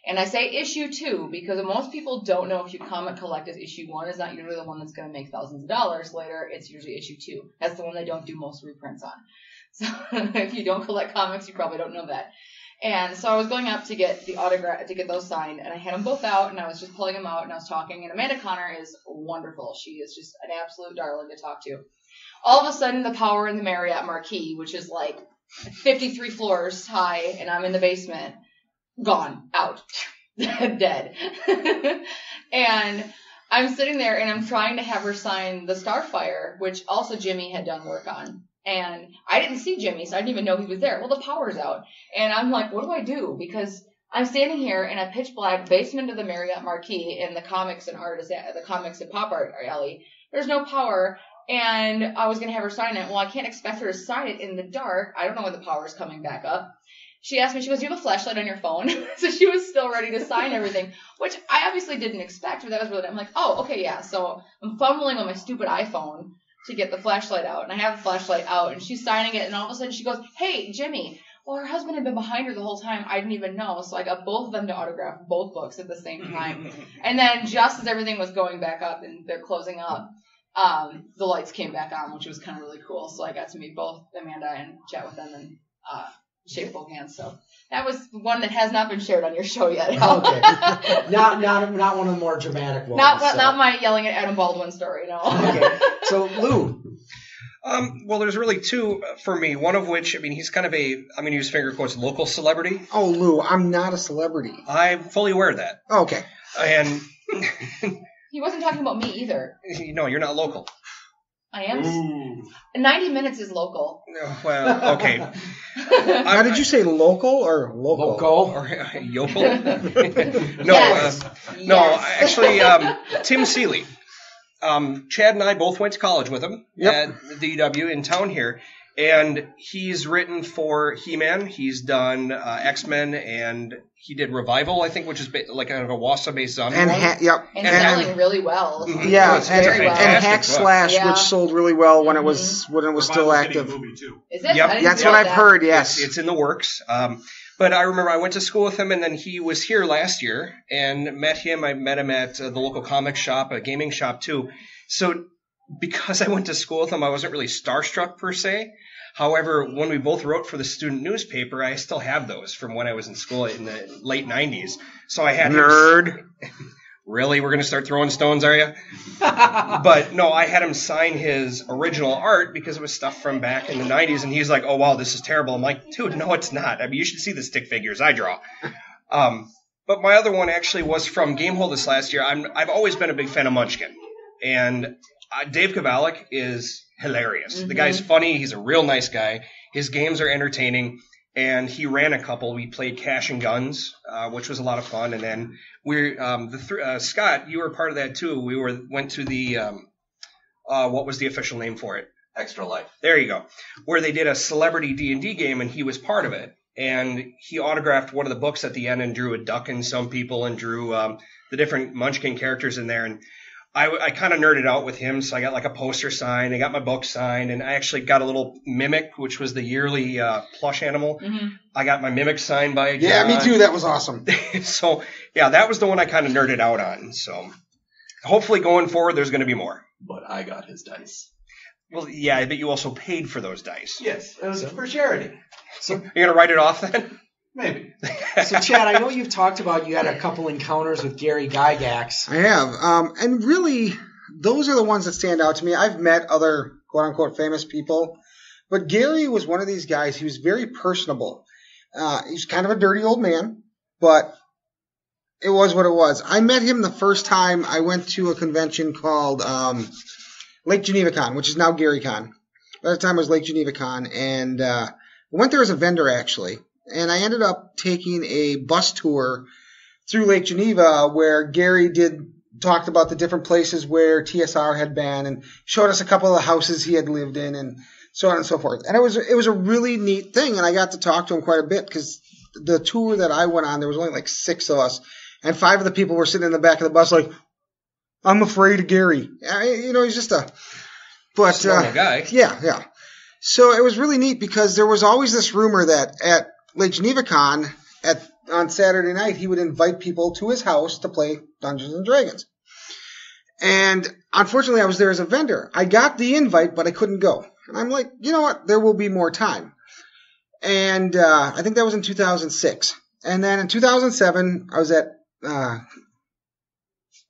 And I say issue 2 because most people don't know if you comic collect as issue 1 is not usually the one that's going to make thousands of dollars later. It's usually issue 2. That's the one they don't do most reprints on. So if you don't collect comics, you probably don't know that. And so I was going up to get the autograph, to get those signed, and I had them both out, and I was just pulling them out, and I was talking, and Amanda Connor is wonderful. She is just an absolute darling to talk to. All of a sudden, the power in the Marriott Marquis, which is like 53 floors high, and I'm in the basement, gone, out, dead. And I'm sitting there, and I'm trying to have her sign the Starfire, which also Jimmy had done work on. And I didn't see Jimmy, so I didn't even know he was there. Well, the power's out. And I'm like, what do I do? Because I'm standing here in a pitch black basement of the Marriott Marquis in the comics and pop art alley. There's no power. And I was going to have her sign it. Well, I can't expect her to sign it in the dark. I don't know when the power's coming back up. She asked me, she goes, do you have a flashlight on your phone? So she was still ready to sign everything, which I obviously didn't expect, but that was really, I'm like, oh, okay, yeah. So I'm fumbling on my stupid iPhone to get the flashlight out, and I have the flashlight out, and she's signing it, and all of a sudden she goes, hey, Jimmy. Well, her husband had been behind her the whole time. I didn't even know, so I got both of them to autograph both books at the same time. And then just as everything was going back up and they're closing up, the lights came back on, which was kind of really cool. So I got to meet both Amanda and chat with them and shake both hands. So that was one that has not been shared on your show yet. Okay. Not one of the more dramatic ones. Not my yelling at Adam Baldwin story, no. Okay. So Lou. Well, there's really two for me. One of which, I mean, he's kind of I'm going to use finger quotes, local celebrity. Oh, Lou, I'm not a celebrity. I'm fully aware of that. Oh, okay. And he wasn't talking about me either. No, you're not local. I am. Ooh. 90 minutes is local. Well, okay. Now, did you say local or local? Local. Or yokel? No, yes. No, actually, Tim Seeley. Chad and I both went to college with him at the DW in town here, and he's written for He-Man. He's done X-Men, and he did Revival, I think, which is like kind of a Wassa-based zombie one. And selling really well. Yeah, and Hack Slash, which sold really well when it was still active. Movie too. Is it? Yep. That's what I've heard. Yes, it's in the works. But I remember I went to school with him, and then he was here last year and met him. I met him at the local comic shop, a gaming shop too. So because I went to school with him, I wasn't really starstruck per se. However, when we both wrote for the student newspaper, I still have those from when I was in school in the late 90s. So I had nerd. Really? We're going to start throwing stones, are you? But no, I had him sign his original art because it was stuff from back in the 90s, and he's like, oh, wow, this is terrible. I'm like, dude, no, it's not. I mean, you should see the stick figures I draw. But my other one actually was from Gamehole this last year. I've always been a big fan of Munchkin. And Dave Kovalik is hilarious. Mm-hmm. The guy's funny. He's a real nice guy. His games are entertaining. And he ran a couple. We played Cash and Guns, which was a lot of fun. And then Scott, you were part of that too. We went to the what was the official name for it? Extra Life. There you go. Where they did a celebrity D&D game, and he was part of it. And he autographed one of the books at the end and drew a duck and some people and drew the different Munchkin characters in there. And I kind of nerded out with him, so I got like a poster signed, I got my book signed, and I actually got a little Mimic, which was the yearly plush animal. Mm-hmm. I got my Mimic signed by a Yeah, me too. That was awesome. So, yeah, that was the one I kind of nerded out on. So, hopefully going forward, there's going to be more. But I got his dice. Well, yeah, I bet you also paid for those dice. Yes, it was for charity. So, You're going to write it off then? Maybe. so Chad, I know you've talked about you had a couple encounters with Gary Gygax. I have. And really, those are the ones that stand out to me. I've met other quote-unquote famous people, but Gary was one of these guys. He was very personable. He's kind of a dirty old man, but it was what it was. I met him the first time I went to a convention called Lake Geneva Con, which is now GaryCon. By the time it was Lake Geneva Con, and I went there as a vendor, actually. And I ended up taking a bus tour through Lake Geneva where Gary talked about the different places where TSR had been and showed us a couple of the houses he had lived in and so on and so forth. And it was a really neat thing, and I got to talk to him quite a bit because the tour that I went on, there was only like 6 of us, and 5 of the people were sitting in the back of the bus like, I'm afraid of Gary. He's just a Normal guy. Yeah. So it was really neat because there was always this rumor that at Lake Geneva Con on Saturday night, he would invite people to his house to play Dungeons and Dragons. And unfortunately, I was there as a vendor. I got the invite, but I couldn't go. And I'm like, you know what? There will be more time. And I think that was in 2006. And then in 2007, I was at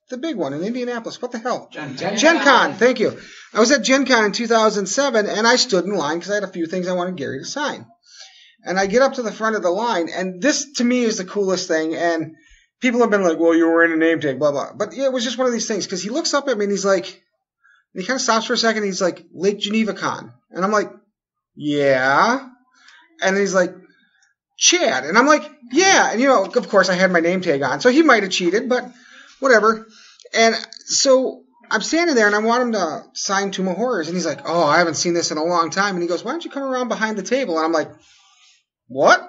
the big one in Indianapolis. What the hell? Gen Con. Thank you. I was at Gen Con in 2007, and I stood in line because I had a few things I wanted Gary to sign. And I get up to the front of the line, and this, to me, is the coolest thing. And people have been like, well, you were wearing a name tag, blah, blah. But yeah, it was just one of these things, because he looks up at me, and he's like, and he kind of stops for a second, and he's like, Lake Geneva Con. And I'm like, yeah. And he's like, Chad. And I'm like, yeah. And, of course, I had my name tag on, so he might have cheated, but whatever. And so I'm standing there, and I want him to sign Tomb of Horrors. And he's like, oh, I haven't seen this in a long time. And he goes, why don't you come around behind the table? And I'm like, what?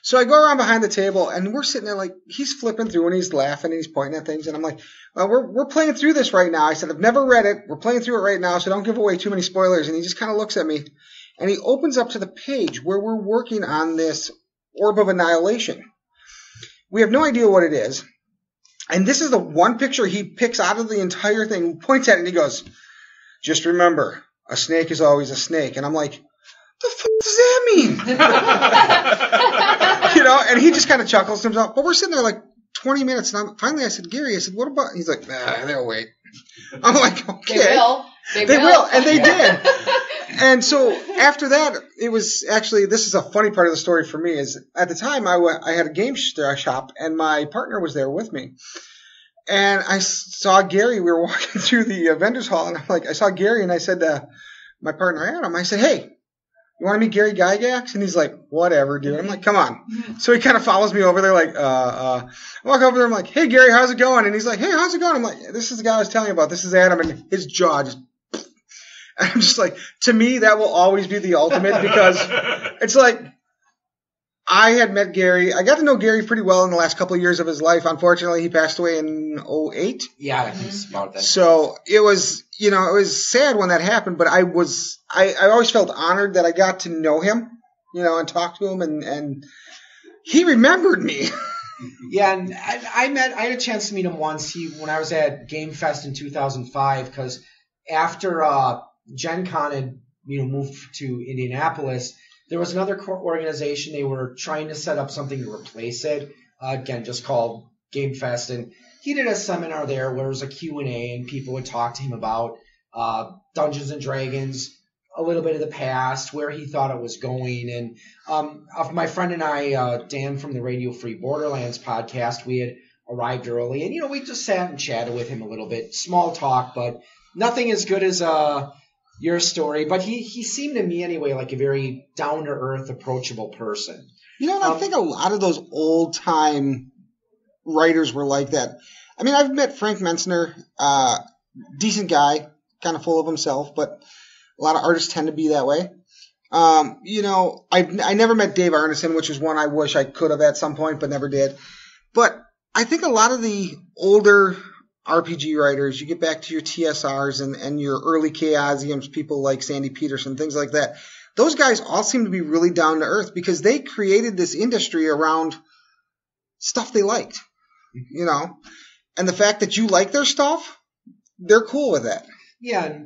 So I go around behind the table, and we're sitting there like, he's flipping through, and he's laughing, and he's pointing at things. And I'm like, well, we're playing through this right now. I said, I've never read it. We're playing through it right now, so don't give away too many spoilers. And he just kind of looks at me, and he opens up to the page where we're working on this Orb of Annihilation. We have no idea what it is. And this is the one picture he picks out of the entire thing, points at it, and he goes, just remember, a snake is always a snake. And I'm like, the fuck does that mean? And he just kind of chuckles to himself. But we're sitting there like 20 minutes, and finally I said, Gary, what about? He's like, nah, they'll wait. I'm like, okay. They will, and they did. And so after that, it was actually, this is a funny part of the story for me, is at the time I had a game shop, and my partner was there with me. And I saw Gary, we were walking through the vendor's hall, and I saw Gary, and I said to my partner Adam, I said, hey, you want to meet Gary Gygax? And he's like, whatever, dude. I'm like, come on. So he kind of follows me over there like, I walk over there, I'm like, hey, Gary, how's it going? And he's like, hey, how's it going? I'm like, this is the guy I was telling you about. This is Adam. And his jaw just, and I'm just like, to me, that will always be the ultimate, because it's like, I had met Gary. I got to know Gary pretty well in the last couple of years of his life. Unfortunately, he passed away in 2008. Yeah, it's about that. So it was, it was sad when that happened, but I always felt honored that I got to know him, and talk to him, and he remembered me. Yeah, and I had a chance to meet him once. When I was at Game Fest in 2005, because after Gen Con had moved to Indianapolis, there was another organization. They were trying to set up something to replace it. Again, just called Game Fest. And he did a seminar there where it was a Q&A, and people would talk to him about Dungeons and Dragons, a little bit of the past, where he thought it was going. And my friend and I, Dan from the Radio Free Borderlands podcast, we had arrived early. And, we just sat and chatted with him a little bit. Small talk, but nothing as good as your story, but he seemed to me anyway like a very down-to-earth, approachable person. I think a lot of those old-time writers were like that. I mean, I've met Frank Metzner, decent guy, kind of full of himself, but a lot of artists tend to be that way. I never met Dave Arneson, which is one I wish I could have at some point, but never did. But I think a lot of the older RPG writers, you get back to your TSRs and your early Chaosiums, people like Sandy Peterson, things like that. Those guys all seem to be really down to earth because they created this industry around stuff they liked, you know. And the fact that you like their stuff, they're cool with that. Yeah,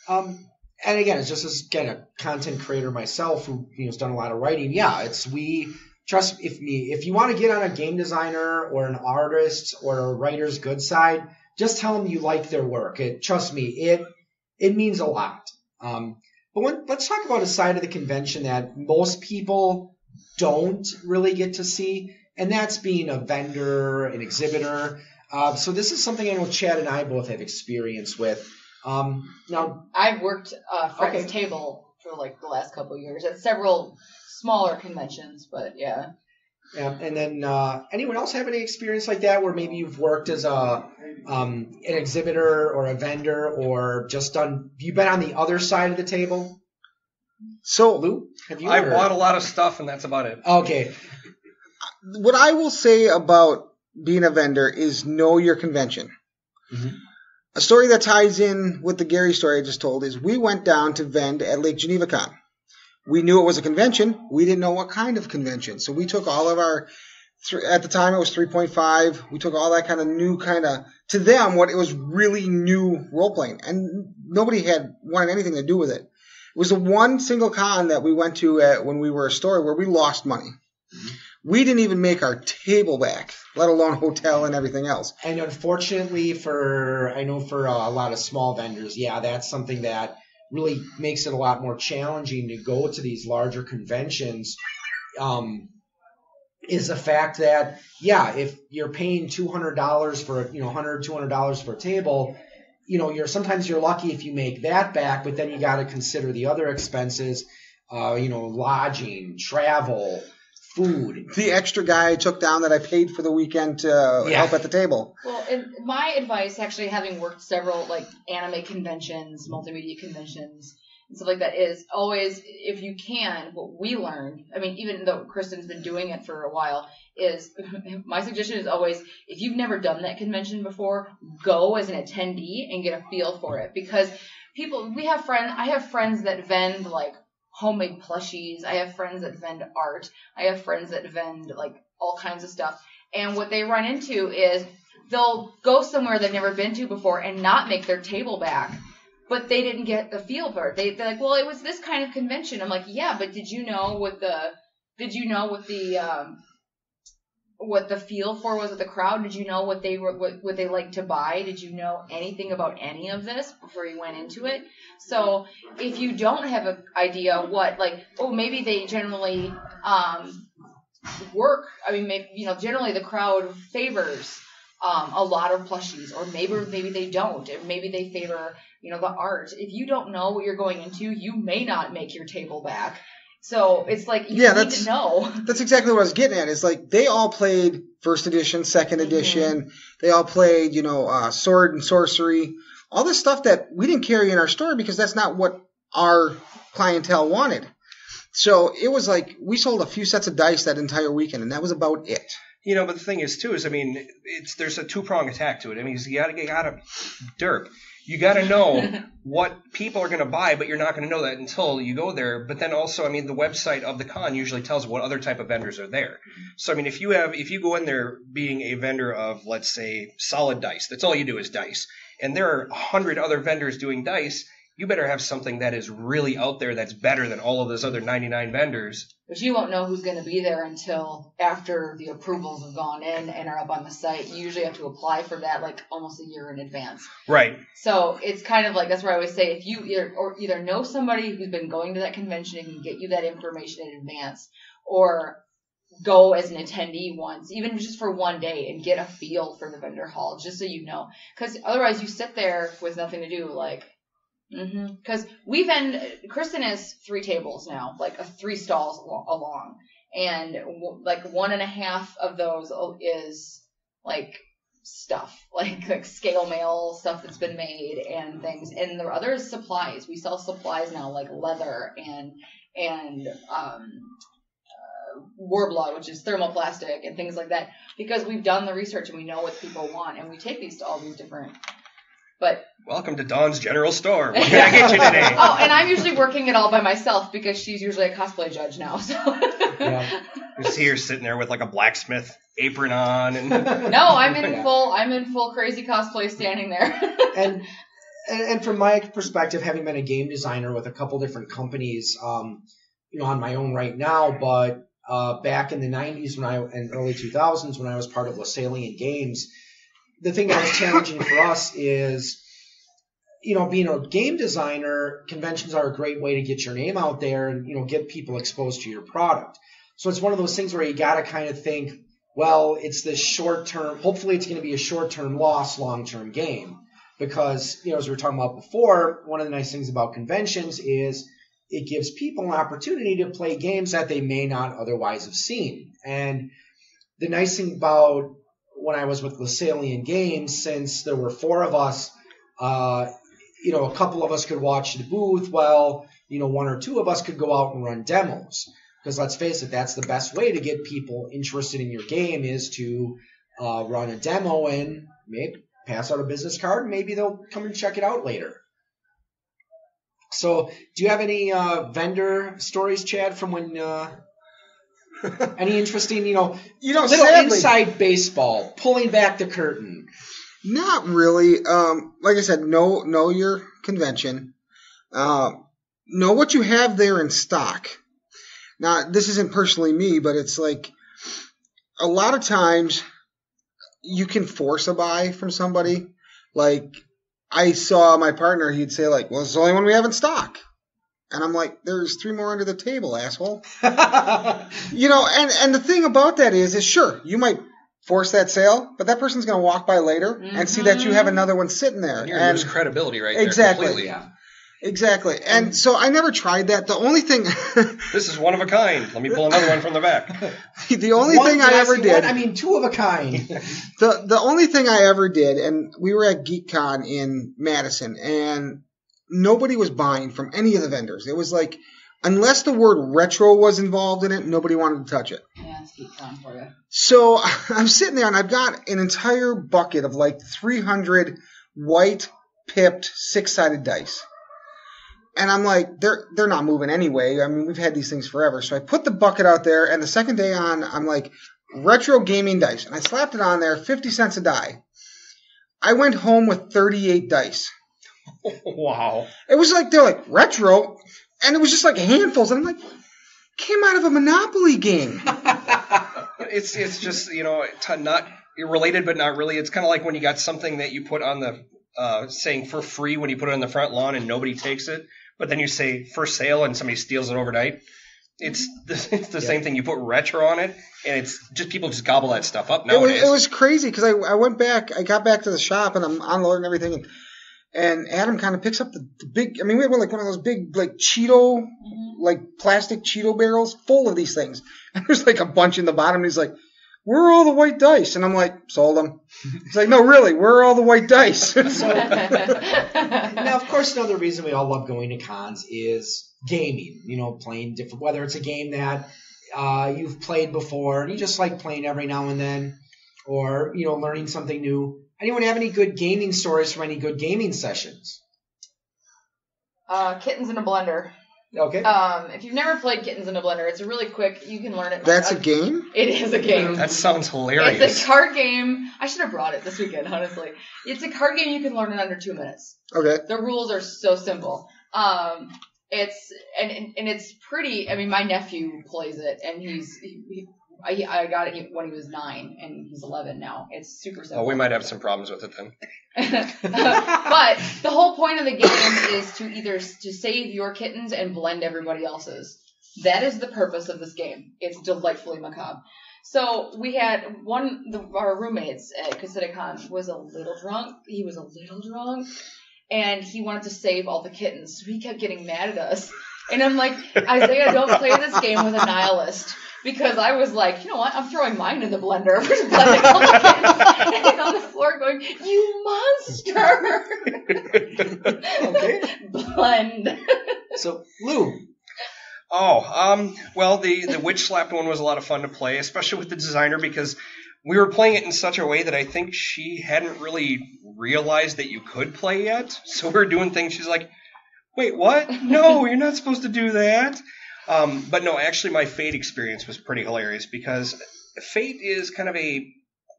and again, it's just as a content creator myself who has done a lot of writing. Yeah, trust if you want to get on a game designer or an artist or a writer's good side, just tell them you like their work. Trust me, it means a lot. But let's talk about a side of the convention that most people don't really get to see, and that's being a vendor, an exhibitor. So this is something I know Chad and I both have experience with. Now, I've worked Fred's table for like the last couple of years at several smaller conventions, but yeah. Yeah, and then anyone else have any experience like that where maybe you've worked as an exhibitor or a vendor or just you've been on the other side of the table? So, Lou, have you? I bought a lot of stuff, and that's about it. Okay. What I will say about being a vendor is know your convention. Mm-hmm. A story that ties in with the Gary story I just told is we went down to vend at Lake Geneva Con. We knew it was a convention. We didn't know what kind of convention. So we took all of our, at the time it was 3.5. We took all that kind of new to them, what it was really new role-playing. And nobody wanted anything to do with it. It was the one single con that we went to when we were a store where we lost money. Mm-hmm. We didn't even make our table back, let alone hotel and everything else. And unfortunately for a lot of small vendors, yeah, that's something that really makes it a lot more challenging to go to these larger conventions, is the fact that, yeah, if you're paying $200 for, $200 for a table, sometimes you're lucky if you make that back, but then you got to consider the other expenses, lodging, travel, food. The extra guy I took down that I paid for the weekend to help at the table. Well, and my advice, actually, having worked several like anime conventions, multimedia conventions, and stuff like that, is always, if you can, what we learned, I mean, even though Kristen's been doing it for a while, is my suggestion is always, if you've never done that convention before, go as an attendee and get a feel for it. Because I have friends that vend like homemade plushies. I have friends that vend art. I have friends that vend like all kinds of stuff. And what they run into is they'll go somewhere they've never been to before and not make their table back, but they didn't get the feel for it. They're like, well, it was this kind of convention. I'm like, yeah, but did you know what the feel for was of the crowd? Did you know what they liked to buy? Did you know anything about any of this before you went into it? So if you don't have an idea maybe they generally work. I mean, generally the crowd favors a lot of plushies, or maybe they don't, or maybe they favor the art. If you don't know what you're going into, you may not make your table back. So it's like you need to know. That's exactly what I was getting at. It's like they all played first edition, second edition. Mm-hmm. They all played, sword and sorcery. All this stuff that we didn't carry in our store because that's not what our clientele wanted. So it was like we sold a few sets of dice that entire weekend, and that was about it. But the thing is, too, there's a two-pronged attack to it. I mean, you gotta derp. You got to know what people are going to buy, but you're not going to know that until you go there. But then also, the website of the con usually tells what other type of vendors are there. So, if you go in there being a vendor of, let's say, solid dice, that's all you do is dice, and there are 100 other vendors doing dice, you better have something that is really out there that's better than all of those other 99 vendors. But you won't know who's going to be there until after the approvals have gone in and are up on the site. You usually have to apply for that like almost a year in advance. Right. So it's kind of like, that's where I always say, if you either know somebody who's been going to that convention and can get you that information in advance, or go as an attendee once, even just for one day, and get a feel for the vendor hall, just so you know. Because otherwise you sit there with nothing to do, like... Because Kristen has 3 tables now, like 3 stalls along, and like 1.5 of those is like stuff, like scale mail stuff that's been made and things, and the other is supplies. We sell supplies now, like leather and Warbler, which is thermoplastic and things like that, because we've done the research and we know what people want, and we take these to all these different. But welcome to Dawn's General Store. What can I get you today? oh, and I'm usually working it all by myself because she's usually a cosplay judge now. So Yeah. Just here sitting there with like a blacksmith apron on, and no, I'm in full crazy cosplay standing there. And from my perspective, having been a game designer with a couple different companies, on my own right now, but back in the 90s and early 2000s when I was part of Lasallian Games, the thing that was challenging for us is, being a game designer, conventions are a great way to get your name out there and, get people exposed to your product. So it's one of those things where you got to kind of think, well, it's this short-term, hopefully it's going to be a short-term loss, long-term gain. Because, as we were talking about before, one of the nice things about conventions is it gives people an opportunity to play games that they may not otherwise have seen. And the nice thing about when I was with Lasallian Games, since there were 4 of us, a couple of us could watch the booth while, 1 or 2 of us could go out and run demos. Because let's face it, that's the best way to get people interested in your game is to run a demo and maybe pass out a business card. Maybe they'll come and check it out later. So do you have any vendor stories, Chad, from when any interesting, little sadly, inside baseball, pulling back the curtain? Not really. Like I said, know your convention. Know what you have there in stock. Now, this isn't personally me, but it's like a lot of times you can force a buy from somebody. Like I saw my partner, he'd say like, well, it's the only one we have in stock. And I'm like, there's 3 more under the table, asshole. And the thing about that is sure, you might force that sale, but that person's going to walk by later and see that you have another one sitting there. You're going to lose credibility right there. Exactly. Completely. Yeah. Exactly. And so I never tried that. The only thing... This is one of a kind. Let me pull another one from the back. The only thing I ever did... I mean, 2 of a kind. The only thing I ever did, and we were at Geekcon in Madison, and nobody was buying from any of the vendors. It was like, unless the word retro was involved in it, nobody wanted to touch it. Yeah, it's Geekcon for you. So I'm sitting there, and I've got an entire bucket of like 300 white pipped 6-sided dice. And I'm like, they're not moving anyway. I mean, we've had these things forever. So I put the bucket out there, and the second day on, I'm like, retro gaming dice. And I slapped it on there, 50 cents a die. I went home with 38 dice. Wow. It was like, they're like, retro? And it was just like handfuls. And I'm like, came out of a Monopoly game. It's just, not related, but not really. It's kind of like when you got something that you put on the saying for free when you put it on the front lawn and nobody takes it, but then you say for sale and somebody steals it overnight. It's the same thing. You put retro on it, and it's just people just gobble that stuff up nowadays. It was crazy because I went back. I got back to the shop and I'm unloading everything, and Adam kind of picks up the big. I mean, we had like one of those big like Cheeto, like plastic Cheeto barrels full of these things, and there's like a bunch in the bottom. And he's like, "Where are all the white dice?" And I'm like, "Sold them." He's like, "No, really, where are all the white dice?" Now, of course, another reason we all love going to cons is gaming. Playing different, whether it's a game that you've played before and you just like playing every now and then, or learning something new. Anyone have any good gaming stories from any good gaming sessions? Kittens in a Blender. Okay. If you've never played Kittens in a Blender, it's a really quick. You can learn it. That's a game? It is a game. That sounds hilarious. It's a card game. I should have brought it this weekend, honestly. It's a card game you can learn in under 2 minutes. Okay. The rules are so simple. It's pretty. I mean, my nephew plays it, and I got it when he was 9, and he's 11 now. It's super simple. Oh, we might have some problems with it then. But the whole point of the game is to either to save your kittens and blend everybody else's. That is the purpose of this game. It's delightfully macabre. So we had our roommates at CasidaCon was a little drunk. He was a little drunk, and he wanted to save all the kittens. So he kept getting mad at us. And I'm like, Isaiah, don't play this game with a nihilist. Because I was like, you know what? I'm throwing mine in the blender. We're just blending all the kittens. And on the floor going, you monster! Okay. Blend. So, Lou. Well, the witch slapped one was a lot of fun to play, especially with the designer, because we were playing it in such a way that I think she hadn't really realized that you could play yet. So we were doing things. She's like, "Wait, what? No, you're not supposed to do that." But no, actually, my Fate experience was pretty hilarious because Fate is kind of a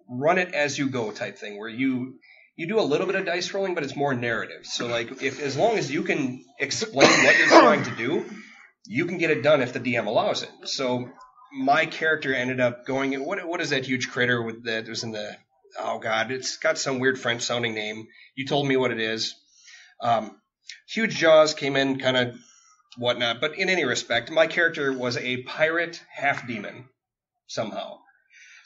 run it as you go type thing where you do a little bit of dice rolling, but it's more narrative. So like, as long as you can explain what you're trying to do, you can get it done if the DM allows it. So my character ended up going. What is that huge critter that was in the? Oh God, it's got some weird French sounding name. You told me what it is. Huge jaws came in, kind of whatnot. But in any respect, my character was a pirate half demon somehow.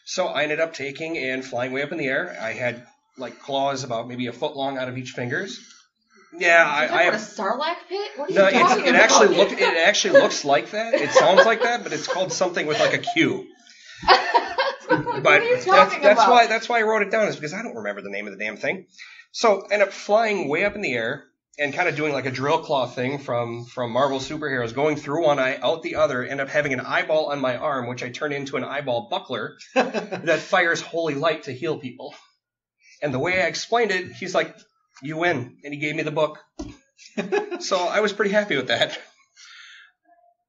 So I ended up taking and flying way up in the air. I had like claws about maybe a foot long out of each fingers. Yeah, I have a Sarlacc pit. What are no. you talking It about? actually looks like that. It sounds like that, but it's called something with like a Q. What are you talking that's about? That's why I wrote it down, is because I don't remember the name of the damn thing. So I ended up flying way up in the air and kind of doing like a drill claw thing from Marvel superheroes, going through one eye, out the other, end up having an eyeball on my arm, which I turn into an eyeball buckler that fires holy light to heal people. And the way I explained it, he's like, "You win," and he gave me the book. So I was pretty happy with that.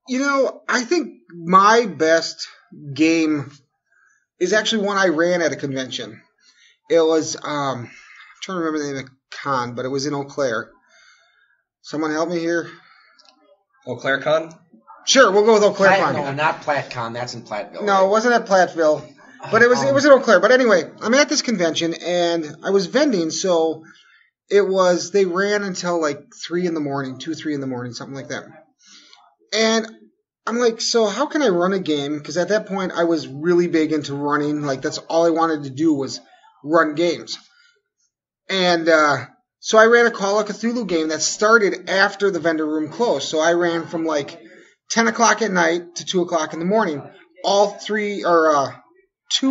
You know, I think my best game is actually one I ran at a convention. It was, I'm trying to remember the name of the con, but it was in Eau Claire. Someone help me here? Eau Claire Con? Sure, we'll go with Eau Claire Con. No, not PlatteCon. That's in Platteville. No, it wasn't at Platteville, but it was in Eau Claire. But anyway, I'm at this convention and I was vending, so they ran until like 3 in the morning, 2, 3 in the morning, something like that. And I'm like, so how can I run a game? Because at that point I was really big into running. Like that's all I wanted to do was run games. And so I ran a Call of Cthulhu game that started after the vendor room closed. So I ran from like 10 o'clock at night to 2 o'clock in the morning, all 2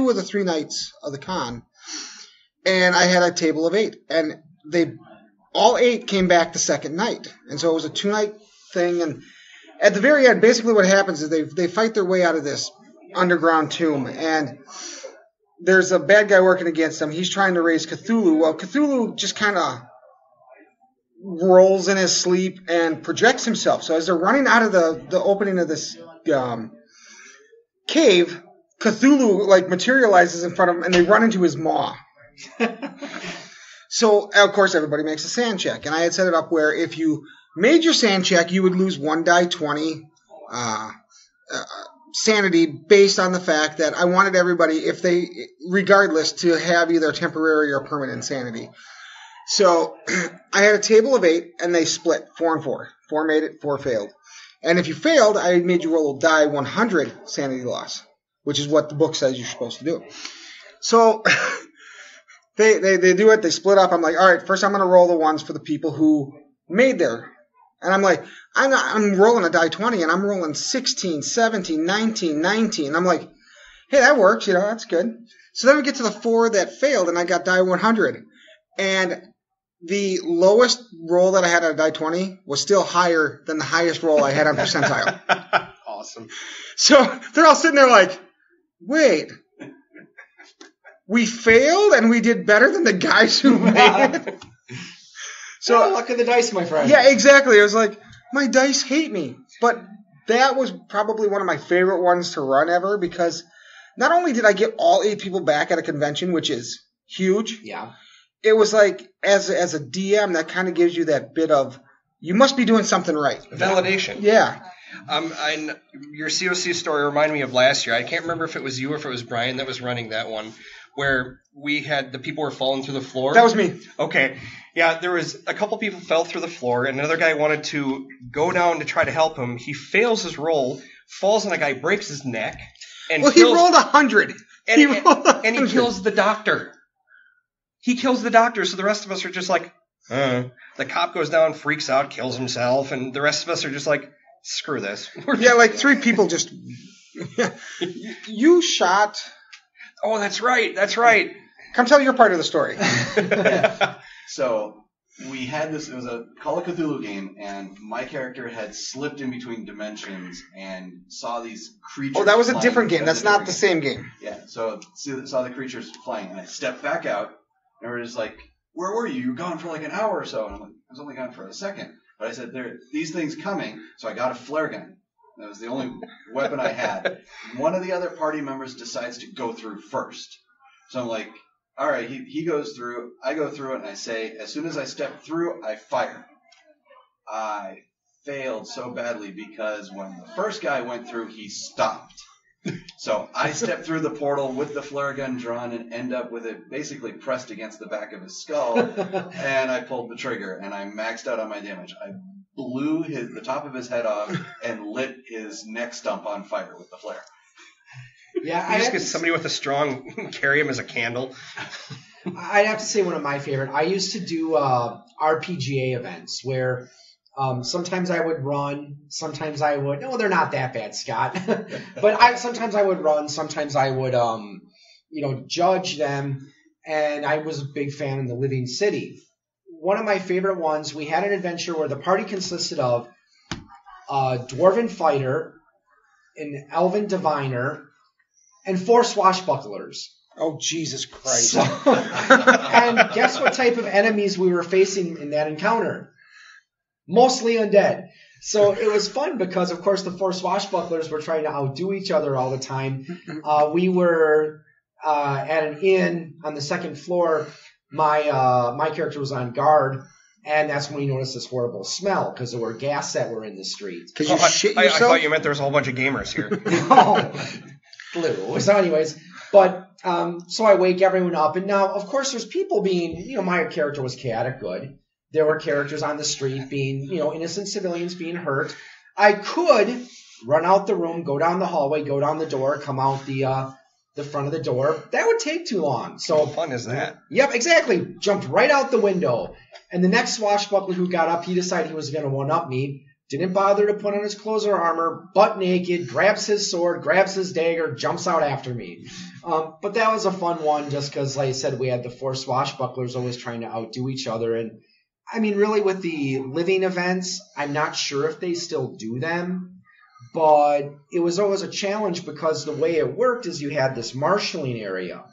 of the 3 nights of the con. And I had a table of 8. And all 8 came back the second night. And so it was a 2-night thing. And at the very end, basically what happens is they fight their way out of this underground tomb. And there's a bad guy working against them. He's trying to raise Cthulhu. Well, Cthulhu just kind of rolls in his sleep and projects himself. So as they're running out of the opening of this cave, Cthulhu like materializes in front of them, and they run into his maw. So, of course, everybody makes a sand check. And I had set it up where if you made your sand check, you would lose 1 die 20 sanity based on the fact that I wanted everybody, regardless, to have either temporary or permanent sanity. So I had a table of 8, and they split 4 and 4. 4 made it, 4 failed. And if you failed, I made you roll a die 100 sanity loss, which is what the book says you're supposed to do. So they do it. They split up. I'm like, all right, first I'm going to roll the ones for the people who made their. And I'm like, I'm rolling a die 20, and I'm rolling 16, 17, 19, 19. I'm like, hey, that works. That's good. So then we get to the 4 that failed, and I got die 100. And the lowest roll that I had on a die 20 was still higher than the highest roll I had on percentile. Awesome. So they're all sitting there like, wait, we failed and we did better than the guys who made it? So luck of the dice, my friend. Yeah, exactly. I was like, my dice hate me. But that was probably one of my favorite ones to run ever, because not only did I get all 8 people back at a convention, which is huge. Yeah. It was like, as a DM, that kind of gives you that bit of, you must be doing something right. Validation. Yeah. Your COC story reminded me of last year. I can't remember if it was you or if it was Brian that was running that one, where we had the people were falling through the floor. That was me. Okay. Yeah, there was a couple people fell through the floor, and another guy wanted to go down to try to help him. He fails his roll, falls on a guy, breaks his neck, and he rolled 100. And he kills the doctor. He kills the doctor, so the rest of us are just like, the cop goes down, freaks out, kills himself, and the rest of us are just like, screw this. Yeah, like 3 people just... You shot... Oh, that's right. Come tell your part of the story. So, we had this. It was a Call of Cthulhu game, and my character had slipped in between dimensions and saw these creatures. Oh, that was a flying. different game. That was That's a not the different same game. Yeah, so saw the creatures flying, and I stepped back out, and we're just like, "Where were you? You were gone for like an hour or so." And I'm like, "I was only gone for a second." But I said, "There are these things coming," so I got a flare gun. That was the only weapon I had. One of the other party members decides to go through first. So I'm like, all right, he goes through, I go through it, and I say, as soon as I step through, I fire. I failed so badly because when the first guy went through, he stopped. So I stepped through the portal with the flare gun drawn and end up with it basically pressed against the back of his skull, and I pulled the trigger, and I maxed out on my damage. I blew the top of his head off and lit his neck stump on fire with the flare. Yeah, You just get somebody with a strong, carry him as a candle. I'd have to say one of my favorite. I used to do RPGA events where sometimes I would run, sometimes I would. No, they're not that bad, Scott. But sometimes I would run, sometimes I would, judge them. And I was a big fan of the Living City. One of my favorite ones, we had an adventure where the party consisted of a dwarven fighter, an elven diviner, and 4 swashbucklers. Oh, Jesus Christ. And guess what type of enemies we were facing in that encounter? Mostly undead. So it was fun because, of course, the 4 swashbucklers were trying to outdo each other all the time. We were at an inn on the second floor. My character was on guard, and that's when we noticed this horrible smell because there were gas that were in the street. Because you shit I yourself? thought you meant there was a whole bunch of gamers here. No. Flu. So anyways, but so I wake everyone up, and now, of course, there's people being, my character was chaotic good. There were characters on the street being, innocent civilians being hurt. I could run out the room, go down the hallway, go down the door, come out the front of the door. That would take too long. So How fun is that? Yep, exactly. Jumped right out the window. And the next swashbuckler who got up, he decided he was going to one-up me. Didn't bother to put on his clothes or armor, butt naked, grabs his sword, grabs his dagger, jumps out after me. But that was a fun one just because, like I said, we had the 4 swashbucklers always trying to outdo each other. And, I mean, really with the living events, I'm not sure if they still do them. But it was always a challenge because the way it worked is you had this marshalling area.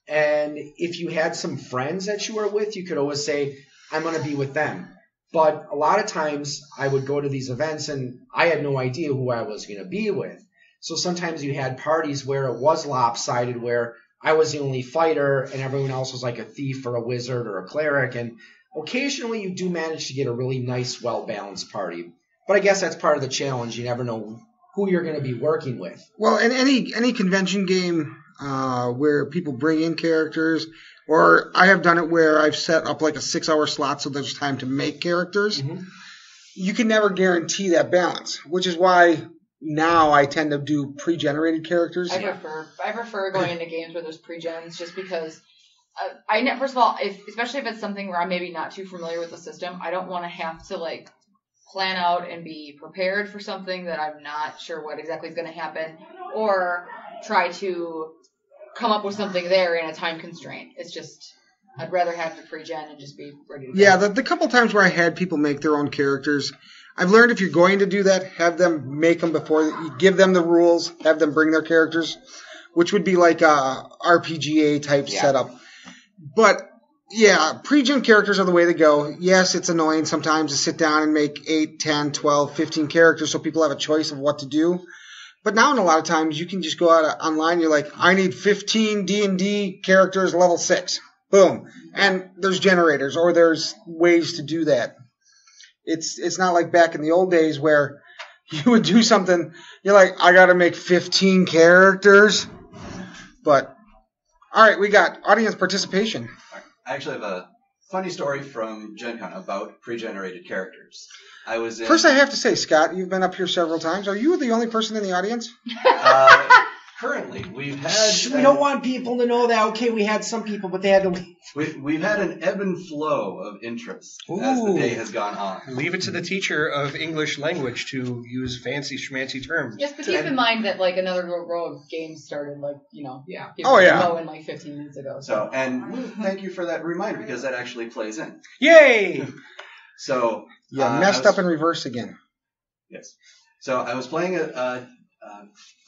And if you had some friends that you were with, you could always say, I'm going to be with them. But a lot of times I would go to these events and I had no idea who I was going to be with. So sometimes you had parties where it was lopsided, where I was the only fighter and everyone else was like a thief or a wizard or a cleric. And occasionally you do manage to get a really nice, well-balanced party. But I guess that's part of the challenge. You never know who you're going to be working with. Well, in any convention game where people bring in characters, or I have done it where I've set up like a 6-hour slot so there's time to make characters, you can never guarantee that balance, which is why now I tend to do pre-generated characters. I prefer going into games where there's pre-gens just because first of all, especially if it's something where I'm maybe not too familiar with the system, I don't want to have to plan out and be prepared for something that I'm not sure what exactly is going to happen, or try to come up with something there in a time constraint. It's just, I'd rather have the pre-gen and just be ready to go. Yeah, the couple times where I had people make their own characters, I've learned if you're going to do that, have them make them before, you give them the rules, have them bring their characters, which would be like a RPGA type setup. But yeah, pre-gen characters are the way to go. Yes, it's annoying sometimes to sit down and make 8, 10, 12, 15 characters so people have a choice of what to do. But now, in a lot of times, you can just go out online. You're like, I need 15 D&D characters level 6. Boom. And there's generators, or there's ways to do that. It's not like back in the old days where you would do something, you're like, I got to make 15 characters. But, all right, we got audience participation. I actually have a funny story from Gen Con about pre-generated characters. First, I have to say, Scott, you've been up here several times. Are you the only person in the audience? Currently, we've had... We don't want people to know that. Okay, we had some people, but they had to leave. We've had an ebb and flow of interest as the day has gone on. Leave it to the teacher of English language to use fancy schmancy terms. Yes, but keep in mind that like another row of games started Yeah. going like 15 minutes ago. So, and thank you for that reminder because that actually plays in. Yay! So, messed up in reverse again. Yes. So I was playing a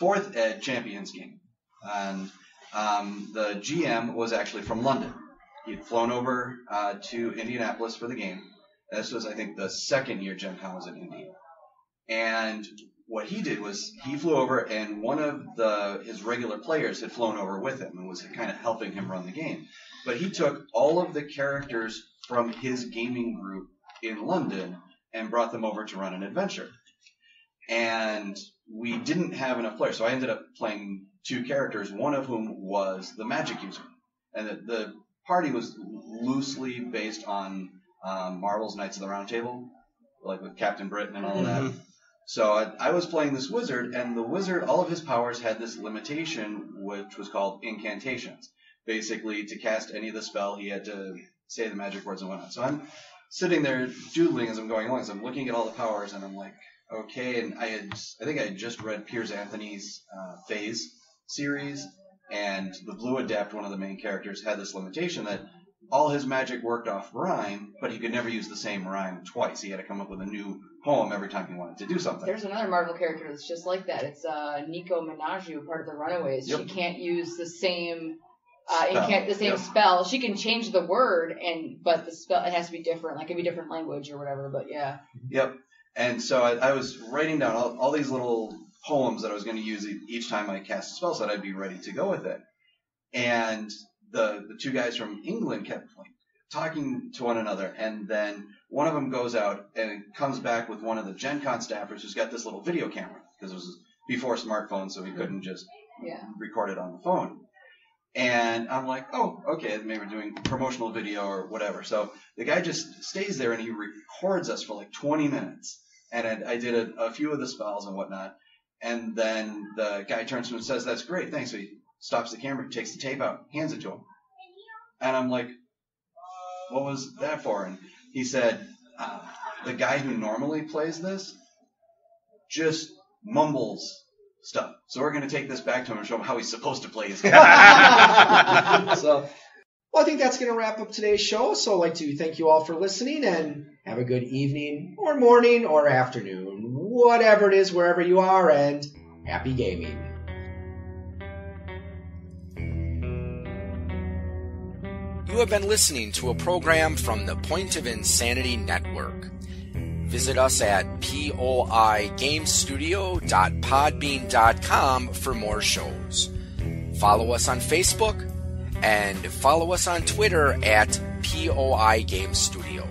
4th Ed Champions game, and the GM was actually from London. He'd flown over to Indianapolis for the game. This was, I think, the second year Gen Con was in Indy. And what he did was he flew over, and one of his regular players had flown over with him and was kind of helping him run the game. But he took all of the characters from his gaming group in London and brought them over to run an adventure. And we didn't have enough players, so I ended up playing 2 characters, one of whom was the magic user. And the party was loosely based on Marvel's Knights of the Round Table, like with Captain Britain and all of that. So I was playing this wizard, and the wizard, all of his powers had this limitation, which was called incantations. Basically, to cast any of the spell, he had to say the magic words and whatnot. So I'm sitting there doodling as I'm going along, so I'm looking at all the powers, and I'm like, okay, and I think I had just read Piers Anthony's Phase series, and the Blue Adept, one of the main characters, had this limitation that all his magic worked off rhyme, but he could never use the same rhyme twice. He had to come up with a new poem every time he wanted to do something. There's another Marvel character that's just like that. It's Nico Minaju, part of the Runaways. Yep. She can't use the same Spell. spell. She can change the word, but the spell it has to be different. Like it can be different language or whatever. But yeah. Yep. And so I was writing down all these little poems that I was going to use each time I cast a spell, so that I'd be ready to go with it. And the 2 guys from England kept talking to one another, and then one of them goes out and comes back with one of the Gen Con staffers who's got this little video camera, because it was before smartphones, so he couldn't just record it on the phone. And I'm like, oh, okay, maybe we're doing promotional video or whatever. So the guy just stays there and he records us for like 20 minutes. And I did a few of the spells and whatnot. And then the guy turns to him and says, that's great, thanks. So he stops the camera, takes the tape out, hands it to him. And I'm like, what was that for? And he said, the guy who normally plays this just mumbles stuff. So we're going to take this back to him and show him how he's supposed to play his game. Well, I think that's going to wrap up today's show. So I'd like to thank you all for listening, and have a good evening or morning or afternoon, whatever it is, wherever you are, and happy gaming. You have been listening to a program from the Point of Insanity Network. Visit us at poigamestudio.podbean.com for more shows. Follow us on Facebook and follow us on Twitter at POI Game Studio.